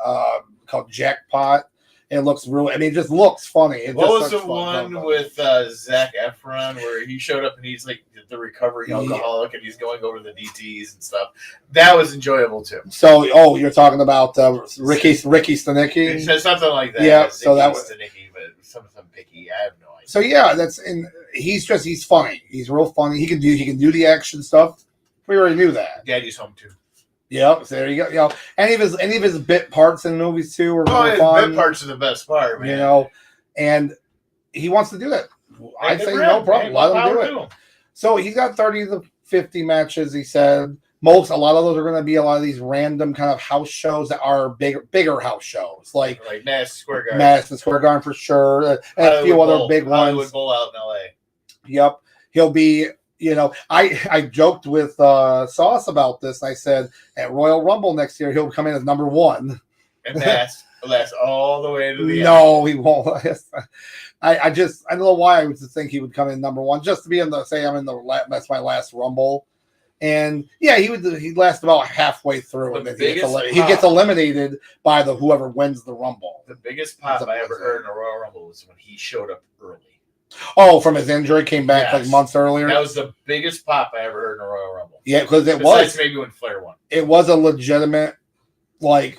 called Jackpot. It looks really. It just looks funny. What was the one with Zac Efron where he showed up and he's the recovering alcoholic and he's going over the DTs and stuff? That was enjoyable too. So, you're talking about Ricky Stanicki? It's something like that. Yeah. So that was Stanicki, but something picky. I have no idea. So yeah, he's funny. He's real funny. He can do the action stuff. We already knew that. Daddy's home too. Yep, so there you go. Any of his bit parts in movies too are really fun. Bit parts are the best part, man. And he wants to do that. I'd say no problem. Let him do it. So he's got 30 to 50 matches. He said a lot of those are going to be a lot of these random kind of house shows that are bigger house shows, like Madison Square Garden for sure, and a few other big ones. Hollywood Bowl out in LA. Yep, he'll be. I joked with Sauce about this. I said at Royal Rumble next year he'll come in as number 1. And last all the way to the end. No, he won't. I don't know why I would just think he would come in number 1 just to be that's my last Rumble. And yeah, he'd last about halfway through, and then he gets eliminated by whoever wins the Rumble. The biggest pop I ever heard in a Royal Rumble was when he showed up early. Oh, from his injury, came back months earlier. That was the biggest pop I ever heard in a Royal Rumble. Yeah, because Besides maybe when Flair won. It was a legitimate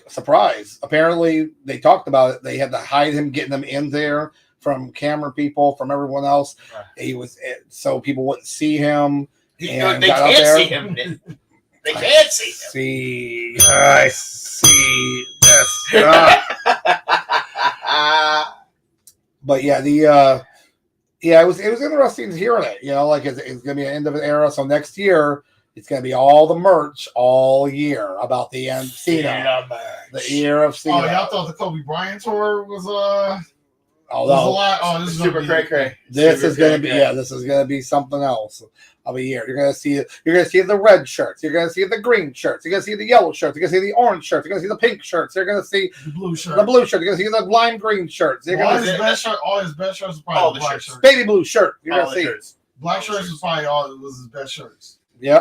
surprise. Apparently, they talked about it. They had to hide him, getting him in there from camera people, from everyone else. He was so people wouldn't see him. They can't see him. They can't see him. I see this. But yeah, it was interesting hearing it. It's going to be an end of an era. So next year, it's going to be all the merch all year about the end Cena. The year of Cena. Oh, y'all thought the Kobe Bryant tour was Although this is super cray cray. this is gonna be something else of a year. You're gonna see the red shirts. You're gonna see the green shirts. You're gonna see the yellow shirts. You're gonna see the orange shirts. You're gonna see the pink shirts. You're gonna see the blue shirt. You're gonna see the lime green shirts. You're all gonna see his best shirts are probably black shirts. Baby blue shirt. You're gonna see black shirts is probably was his best shirts. Yeah,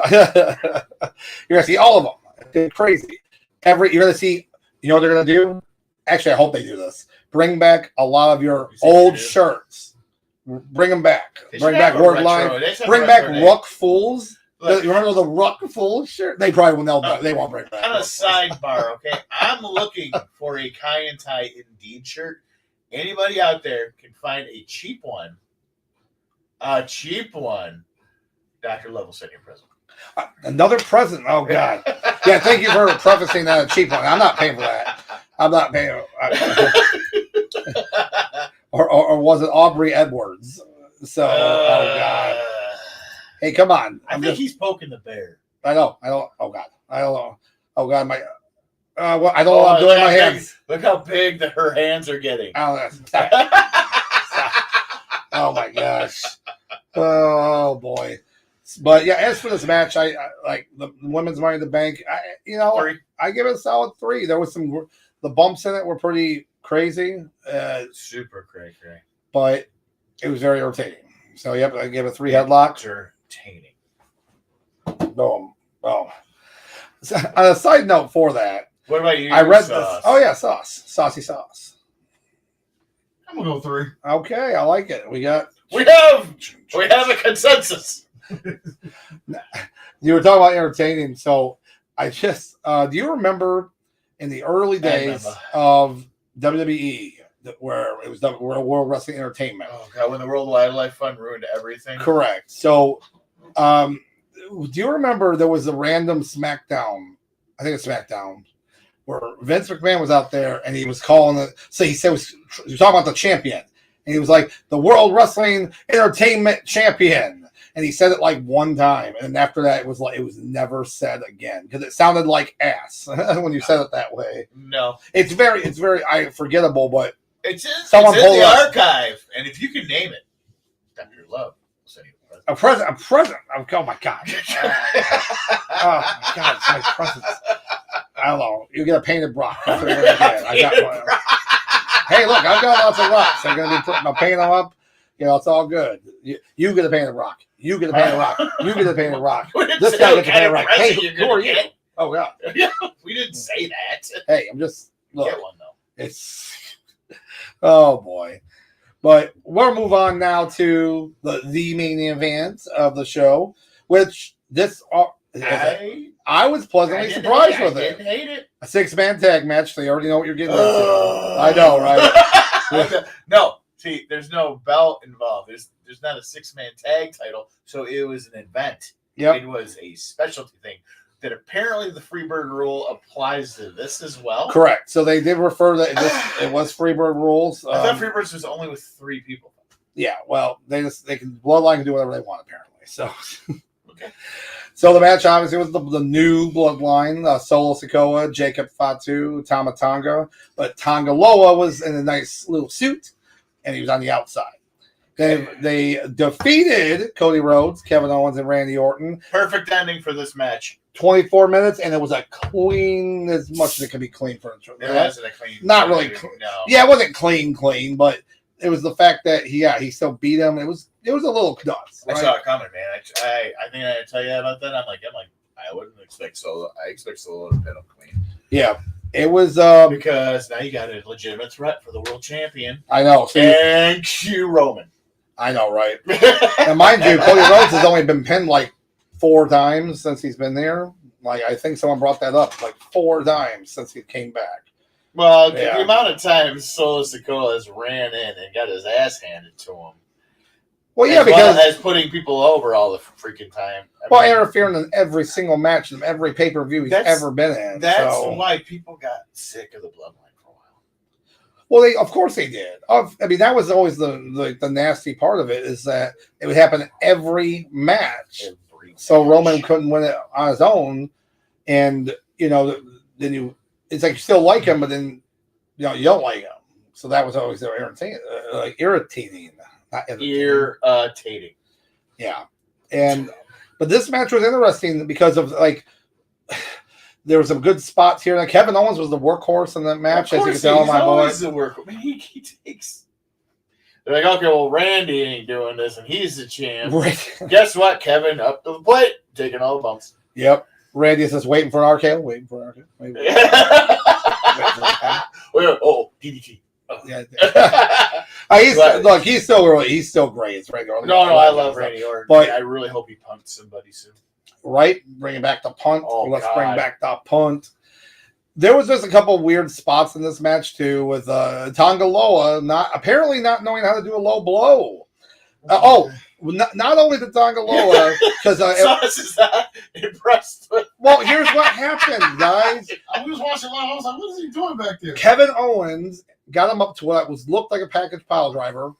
you're gonna see all of them. It's crazy. You're gonna see. You know what they're gonna do? Actually, I hope they do this. Bring back a lot of your old shirts. Bring them back. Bring back Word Line. Bring back Ruck Fools. You remember the Ruck Fools shirt? They probably won't. They won't bring back. On a sidebar, okay? I'm looking for a Kai and Tai Indeed shirt. Anybody out there can find a cheap one. A cheap one. Dr. Love will send you a present. Another present. Oh God. Yeah. Thank you for prefacing that a cheap one. I'm not paying for that. I'm not paying. Or was it Aubrey Edwards? So, oh God. Hey, come on. I think he's poking the bear. I know. Oh God. I don't know. Oh God. My. Well, I don't know what I'm doing with my hands. Look how big her hands are getting. Oh, stop. Oh my gosh. Oh boy. But yeah, as for this match, I like the women's Money in the Bank. I give it a solid 3. There was the bumps in it were pretty crazy, super crazy, but it was very entertaining. So yep, I give it 3 headlocks. Entertaining. Boom. Oh. So, on a side note for that, what about you? I read this. Oh yeah, saucy sauce. I'm gonna go 3. Okay, I like it. We have a consensus. You were talking about entertaining, so I just do you remember in the early days of WWE where it was the World Wrestling Entertainment? Oh God, when the World Wildlife Fund ruined everything. Correct. So do you remember there was a random SmackDown? I think it's SmackDown where Vince McMahon was out there and he was calling it. So he said he was talking about the champion, and he was like the World Wrestling Entertainment Champion. And he said it like one time, and after that, it was never said again because it sounded like ass when you said it that way. No, it's very forgettable, but it's in the archive, and if you can name it, Dr. Love will send you a present. Oh my God! Oh my God! It's my presents. I don't know. You get a painted rock. That's what you're gonna get. I got one. Hey, look! I've got lots of rocks. I'm gonna be painting them up. It's all good. You get a painted rock. You get a painted rock. You get a painted rock. This guy gets a painted rock. Hey, who are you? Oh, God. Yeah, we didn't say that. Hey, I'm just... Look, get one, though. It's... Oh, boy. But we'll move on now to the main event of the show, which this... I was pleasantly surprised with it. I didn't hate it. A 6-man tag match. So you already know what you're getting into. I know, right? No. See, there's no belt involved. There's not a 6-man tag title, so it was an event. Yep. It was a specialty thing that apparently the Freebird rule applies to this as well. Correct. So they did refer that it was Freebird rules. I thought Freebirds was only with 3 people. Yeah, well, they can Bloodline can do whatever they want apparently. So okay. So the match obviously was the new Bloodline, Solo Sikoa, Jacob Fatu, Tama Tonga, but Tonga Loa was in a nice little suit. And he was on the outside. They defeated Cody Rhodes, Kevin Owens, and Randy Orton. Perfect ending for this match. 24 minutes, and it was a clean, as much as it can be clean for it. It wasn't a clean. Not really clean. No. Yeah, it wasn't clean, but it was the fact that he still beat him. It was a little nuts. Right? I saw it coming, man. I think I tell you about that. I'm like, I wouldn't expect Solo. I expect Solo to pin him clean. Yeah. It was because now you got a legitimate threat for the world champion. I know. And Q Roman. I know, right? And mind you, Cody Rhodes has only been pinned like 4 times since he's been there. Like I think someone brought that up like 4 times since he came back. Well, the amount of times Solo Sikoa has ran in and got his ass handed to him. Well, yeah, because as putting people over all the freaking time. Interfering in every single match and every pay-per-view he's ever been in. That's why people got sick of the Bloodline for a while. Well, of course they did. I mean, that was always the nasty part of it is that it would happen every match. So Roman couldn't win it on his own, and then it's like you still like him, but then you don't like him. So that was always irritating. Irritating. Not Irritating. Yeah. But this match was interesting because of there were some good spots here. Like Kevin Owens was the workhorse in that match, as you can tell, my boy. He's the workhorse. Man, he takes. They're like, okay, well, Randy ain't doing this, and he's the champ. Right. Guess what? Kevin up to the plate, taking all the bumps. Yep. Randy is just waiting for an RKO. Waiting for an RKO. Oh, DDT. Oh. Yeah. He's still great. It's regular. No, I love Randy Orton. But I really hope he punts somebody soon. Right? Bringing back the punt. Oh, Let's God. bring back the punt. There was just a couple weird spots in this match, too, with Tonga Loa apparently not knowing how to do a low blow. Not only did Tonga Loa, because Sauce is not impressed with. Well, here's what happened, guys. I was watching live. I was like, what is he doing back there? Kevin Owens got him up to what looked like a package pile driver,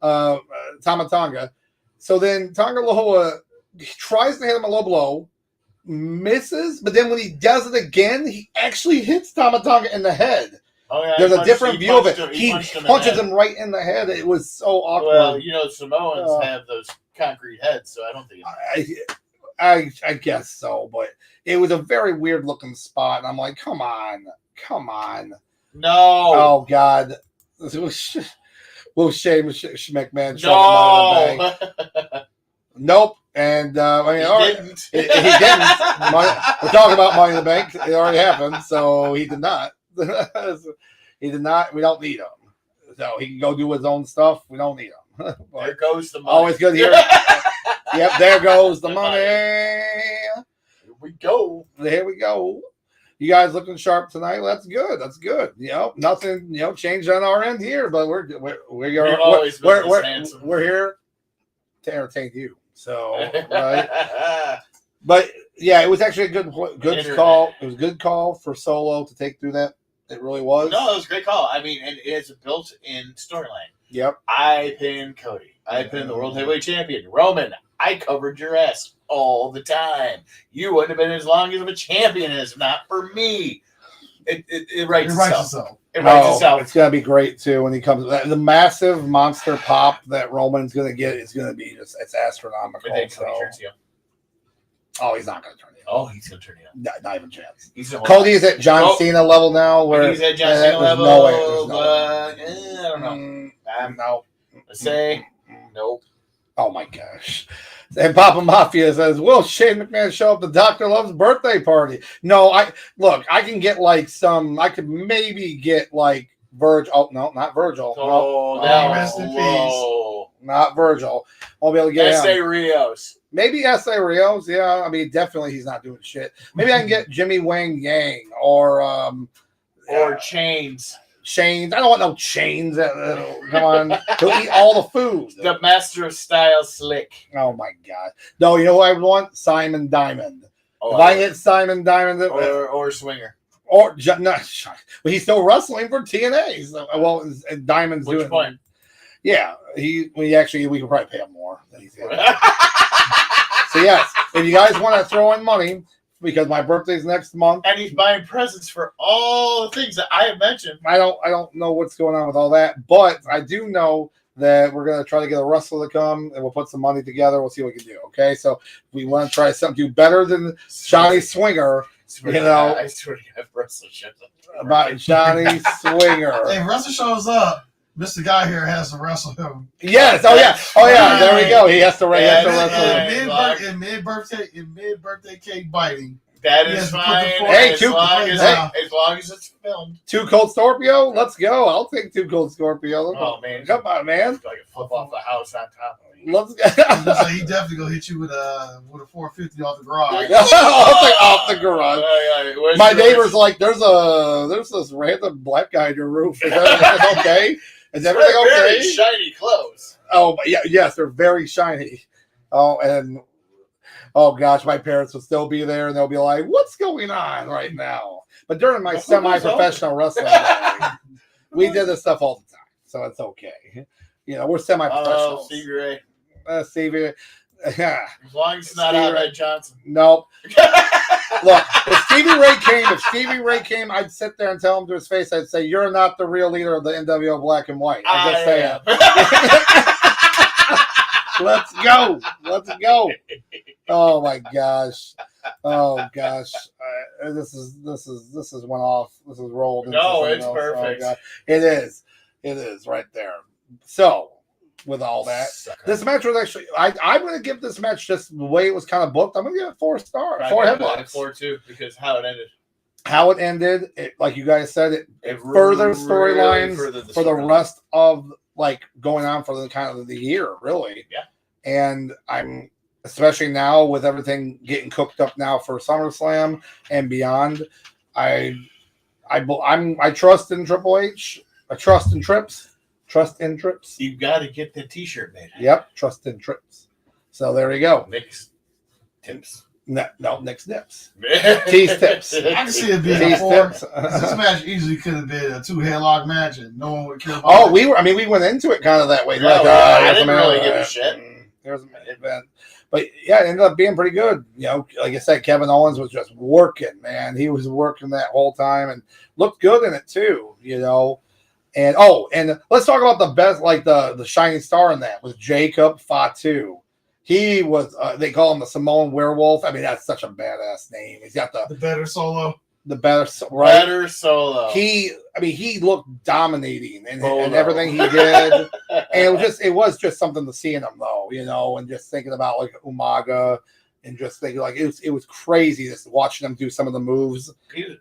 Tama Tonga. So then Tonga Loa tries to hit him a low blow, misses, but then when he does it again, he actually hits Tama Tonga in the head. Oh, yeah, there's a different view of it. He punches him right in the head. It was so awkward. Well, Samoans have those concrete heads, so I don't think I guess so, but it was a very weird looking spot, and I'm like, come on. No. Oh God. Will Shane McMahon show no. Money in the Bank? Nope. And he didn't. He didn't. We're talking about Money in the Bank. It already happened, so he did not. He did not. We don't need him. So he can go do his own stuff. We don't need him. There goes the money. Always good here. Yep, there goes the money. Here we go. There we go. You guys looking sharp tonight? That's good. Nothing, changed on our end here, but we're here to entertain you. So, right. But yeah, it was actually a good call. It was a good call for Solo to take through that. It really was. No, it was a great call. I mean, and it's a built-in storyline. Yep. I pinned Cody. I pinned the World Heavyweight Champion. Roman, I covered your ass all the time. You wouldn't have been as long as of a champion as not for me. It writes itself. It writes itself. It's going to be great, too, when he comes. The massive monster pop that Roman's going to get is going to be it's astronomical. Oh, he's not going to turn you. Oh, he's going to turn you. Not even a chance. Cody's at John Cena level now. Where he's at John Cena level. No way. I don't know. No. Let's say nope. Oh, my gosh. And Papa Mafia says, will Shane McMahon show up to Dr. Love's birthday party? No, I can get I could maybe get Virgil. Oh, no, not Virgil. Oh, no. Rest in peace. Not Virgil. I'll be able to get S.A. Rios. Maybe S.A. Rios. Yeah, I mean, definitely he's not doing shit. Maybe I can get Jimmy Wang Yang or Chains. Chains. I don't want no Chains. Come on. He'll eat all the food. The Master of Style Slick. Oh, my God. No, you know who I would want? Simon Diamond. If I hit Simon Diamond. Or Swinger. Or, no, but he's still wrestling for TNA. So, and Diamond's Which doing. point? Yeah. We could probably pay him more than he's getting. So, yes, if you guys want to throw in money, because my birthday's next month. And he's buying presents for all the things that I have mentioned. I don't know what's going on with all that, but I do know that we're going to try to get a wrestler to come, and we'll put some money together. We'll see what we can do, okay? So we want to try something do better than Johnny Swinger, I swear to God, wrestler shows up. About Johnny Swinger. If wrestler shows up, Mr. Guy here has to wrestle him. Yes. Oh yeah. There we go. He has to wrestle. In mid-birthday cake biting. That is fine. Hey, as long as it's filmed. Two Cold Scorpio. Let's go. I'll take two Cold Scorpio. Oh man, come on, man. Like a flip off the house on top of me. Let's go. So he definitely gonna hit you with a 450 off the garage. Off the garage. My neighbor's like, there's this random black guy on your roof. Is that okay? Is everything okay? Very shiny clothes. Oh, yeah, yes, they're very shiny. Oh, and gosh, my parents will still be there, and they'll be like, "What's going on right now?" But during my semi-professional wrestling day, we did this stuff all the time, so it's okay. We're semi-professional. Stevie Ray. Stevie. Yeah. As long as it's not Stevie Ahmed Johnson. Nope. Look, if Stevie Ray came, I'd sit there and tell him to his face, I'd say, "You're not the real leader of the NWO Black and White." I'm just saying. Let's go. Oh my gosh. This is went off. This is rolled. No, it's perfect. Oh, it is right there. So, with all that, this match was actually. I'm going to give this match just the way it was kind of booked. I'm going to give it 4 stars, 4 headlocks. 4 too, because how it ended. Like you guys said, it further storyline for the rest of like going on for the kind of the year, really. Yeah. And I'm especially now with everything getting cooked up now for SummerSlam and beyond. I trust in Triple H. I trust in Trips. Trust in Trips. You got to get the T-shirt made. Yep, trust in Trips. So there you go. Nick's tips. No, Nick's nips. T's tips. I can see it being a 4. This match easily could have been a 2 headlock match, and no one would care about it. We went into it kind of that way. No, like, I didn't really give a shit. There's an event. But yeah, it ended up being pretty good. You know, like I said, Kevin Owens was just working, man. He was working that whole time and looked good in it too, you know. And let's talk about the best, like the shining star in that was Jacob Fatu. He was, they call him the Samoan Werewolf. I mean, that's such a badass name. He's got the better solo. Better solo. He looked dominating and everything he did. And it was just something to see in him, though, you know, and just thinking about like Umaga and just thinking like it was crazy just watching him do some of the moves. He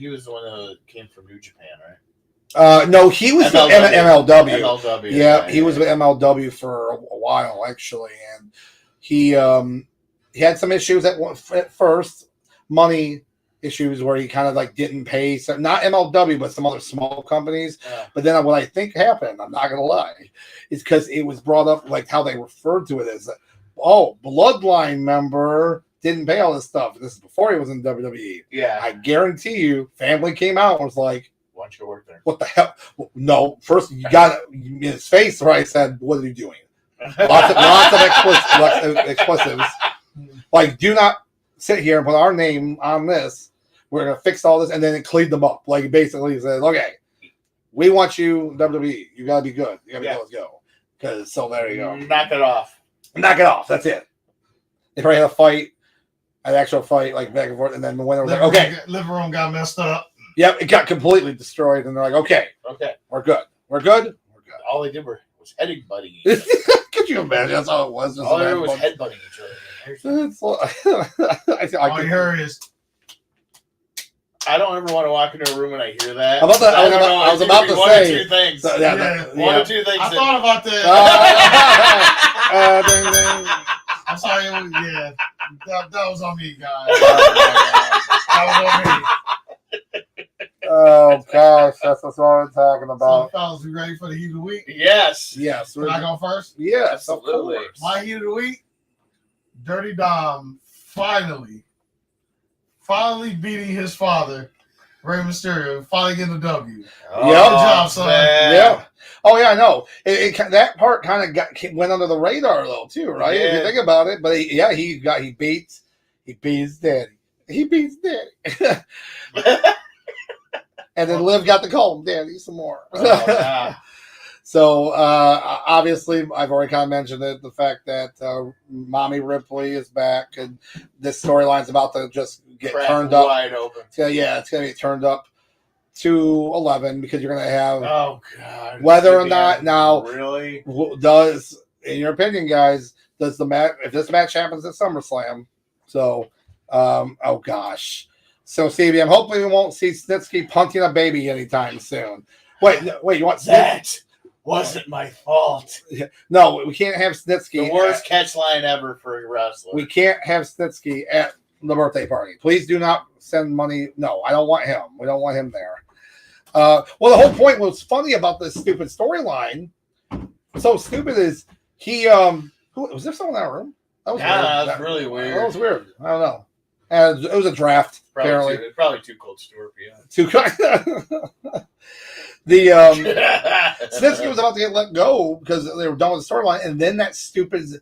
was the one that came from New Japan, right? No, he was with MLW. MLW. Yeah, he was with MLW for a while actually, and he had some issues at first, money issues where he kind of like didn't pay, so not MLW but some other small companies. Yeah. But then what I think happened, I'm not gonna lie, is because it was brought up like how they referred to it as, bloodline member didn't pay all this stuff. This is before he was in WWE. Yeah, I guarantee you, family came out and was like, why don't you work there? what the hell? No, first you got in his face where I said, what are you doing? Lots of expletives. Like, do not sit here and put our name on this. We're going to fix all this. And then it cleaned them up. Like, basically said, okay, we want you, WWE. You got to be good. You got to be let's go. So there you go. Knock it off. That's it. They probably had a fight, an actual fight, like back and forth. And then the winner was like, okay. Liver room got messed up. Yep, it got completely destroyed, and they're like, "Okay, we're good. All they did was headbutting. Could you imagine? That's all it was. All they did was headbutting each other. All you heard is, I don't ever want to walk into a room and I hear that. I was about to say one or two things. One or two things. I thought about that. Ding, ding. I'm sorry. That was on me, guys. That was on me. Oh gosh, that's what I'm talking about. So, fellas, we ready for the heat of the week? Yes. Can I go first? Yes, absolutely. My heat of the week: Dirty Dom finally beating his father, Rey Mysterio, finally getting the W. Oh, good job, son. Man. Yeah. Oh yeah, I know. That part kind of went under the radar though too, right? Yeah. If you think about it, but he beats his daddy. He beats daddy. And then Liv got to call him daddy some more. Oh, yeah. So obviously, I've already kind of mentioned it. The fact that Mommy Ripley is back, and this storyline's about to just get turned up wide open. It's gonna be turned up to 11 because you're gonna have. Oh God! Whether or not now, really does, in your opinion, guys, does the match, if this match happens at SummerSlam? So, oh gosh. So, Stevie, I'm hoping we won't see Snitsky punting a baby anytime soon. Wait, you want that? Wasn't my fault. No, we can't have Snitsky. The worst catch line ever for a wrestler. We can't have Snitsky at the birthday party. Please do not send money. No, I don't want him. We don't want him there. Well, the whole point was funny about this stupid storyline. So stupid is he. Who was there? Someone in that room? That was weird. That was really weird. That was weird. I don't know. And it was a draft. Apparently, probably too cold Stewart. Yeah. Too cold. The Snitsky was about to get let go because they were done with the storyline, and then that stupid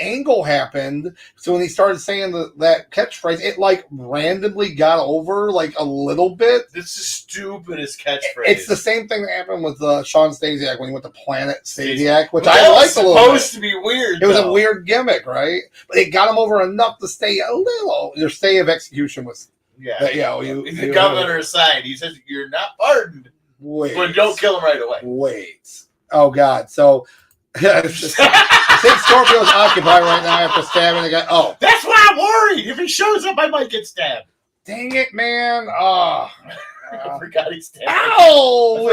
angle happened. So when he started saying that catchphrase, it like randomly got over like a little bit. This is stupidest catchphrase. It's the same thing that happened with Sean Stasiak when he went to Planet Stasiak, which I liked a little bit. It was supposed to be weird. It was a weird gimmick, right? But it got him over enough to stay a little. Your stay of execution was the governor signed. He says you're not pardoned. Wait, but don't kill him right away. Wait. Oh God. So. I think Scorpio's occupied right now after stabbing the guy. Oh, that's why I'm worried. If he shows up, I might get stabbed. Dang it, man! Oh, I forgot he stabbed. Ow!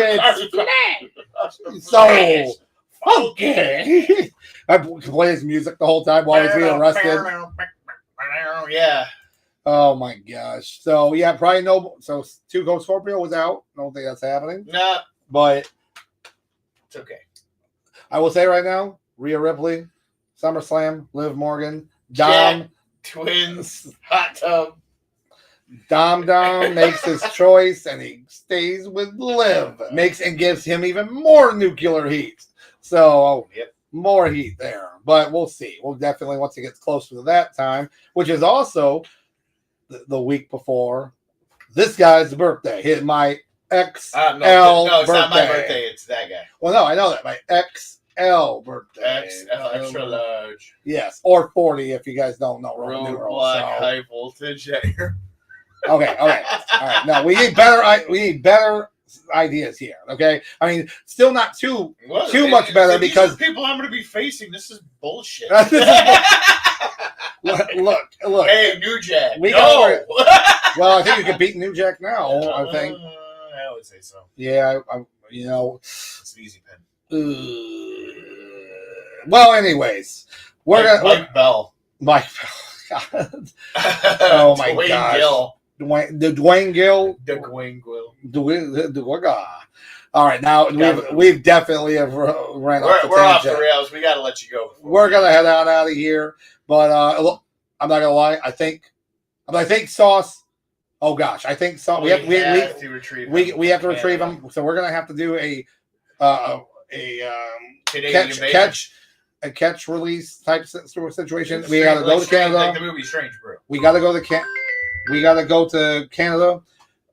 It's so funky. I play his music the whole time while he's being arrested. Yeah. Oh my gosh. So yeah, probably no. So 2 Go Scorpio was out. I don't think that's happening. Nah, but it's okay. I will say right now, Rhea Ripley, SummerSlam, Liv Morgan, Dom, Jet, Twins, Hot Tub. Dom makes his choice and he stays with Liv. Makes and gives him even more nuclear heat. So more heat there. But we'll see. We'll definitely, once it gets closer to that time, which is also the week before this guy's birthday. Hit my XL no, it's not my birthday. It's that guy. Well, no, I know that. My XL birthday. XL, extra large. Yes, or 40 if you guys don't know. Roadblock, high voltage. Okay. All right. No, we need better ideas here. Okay. I mean, still not too much better because people I'm going to be facing. This is bullshit. Look. Hey, New Jack. Well, I think you can beat New Jack now. I think. I would say so. Yeah, it's an easy pen. Well, anyways, we're Mike Bell. Mike Bell. Oh my God. Dwayne Gill. All right, now we've definitely ran off the tangent. We're off the rails. We got to let you go. We're gonna head out of here, but I'm not gonna lie. I think Sauce. Oh gosh, I think Sauce. We have to retrieve him. So we're gonna have to do a catch release type situation. We gotta go to Canada. Like the movie Strange Brew. We gotta go to Canada,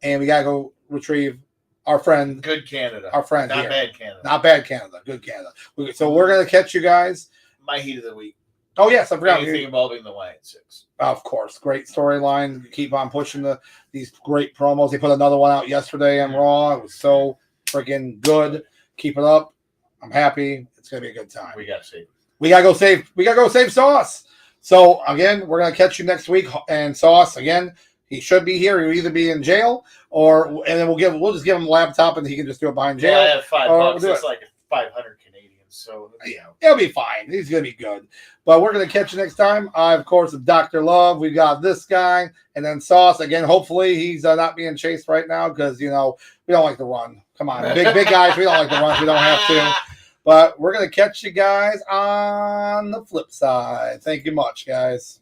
and we gotta go retrieve our friend. Good Canada. Our friend. Not here. bad Canada. Not bad Canada. Good Canada. So we're gonna catch you guys. My heat of the week. Oh yes, I forgot. Anything involving the Wyatt Six. Of course, great storyline. Keep on pushing these great promos. They put another one out yesterday on Raw. It was so freaking good. Keep it up. I'm happy. It's gonna be a good time. We gotta go save Sauce. So again, we're gonna catch you next week. And Sauce again, he should be here. He'll either be in jail and then we'll just give him a laptop and he can just do it behind jail. Yeah, I have $5. It's like 500 Canadian. So yeah, it'll be fine. He's gonna be good. But we're gonna catch you next time. Of course, Dr. Love. We got this guy, and then Sauce again. Hopefully, he's not being chased right now because we don't like to run. Come on, big guys. We don't like to run. We don't have to. But we're gonna catch you guys on the flip side. Thank you much, guys.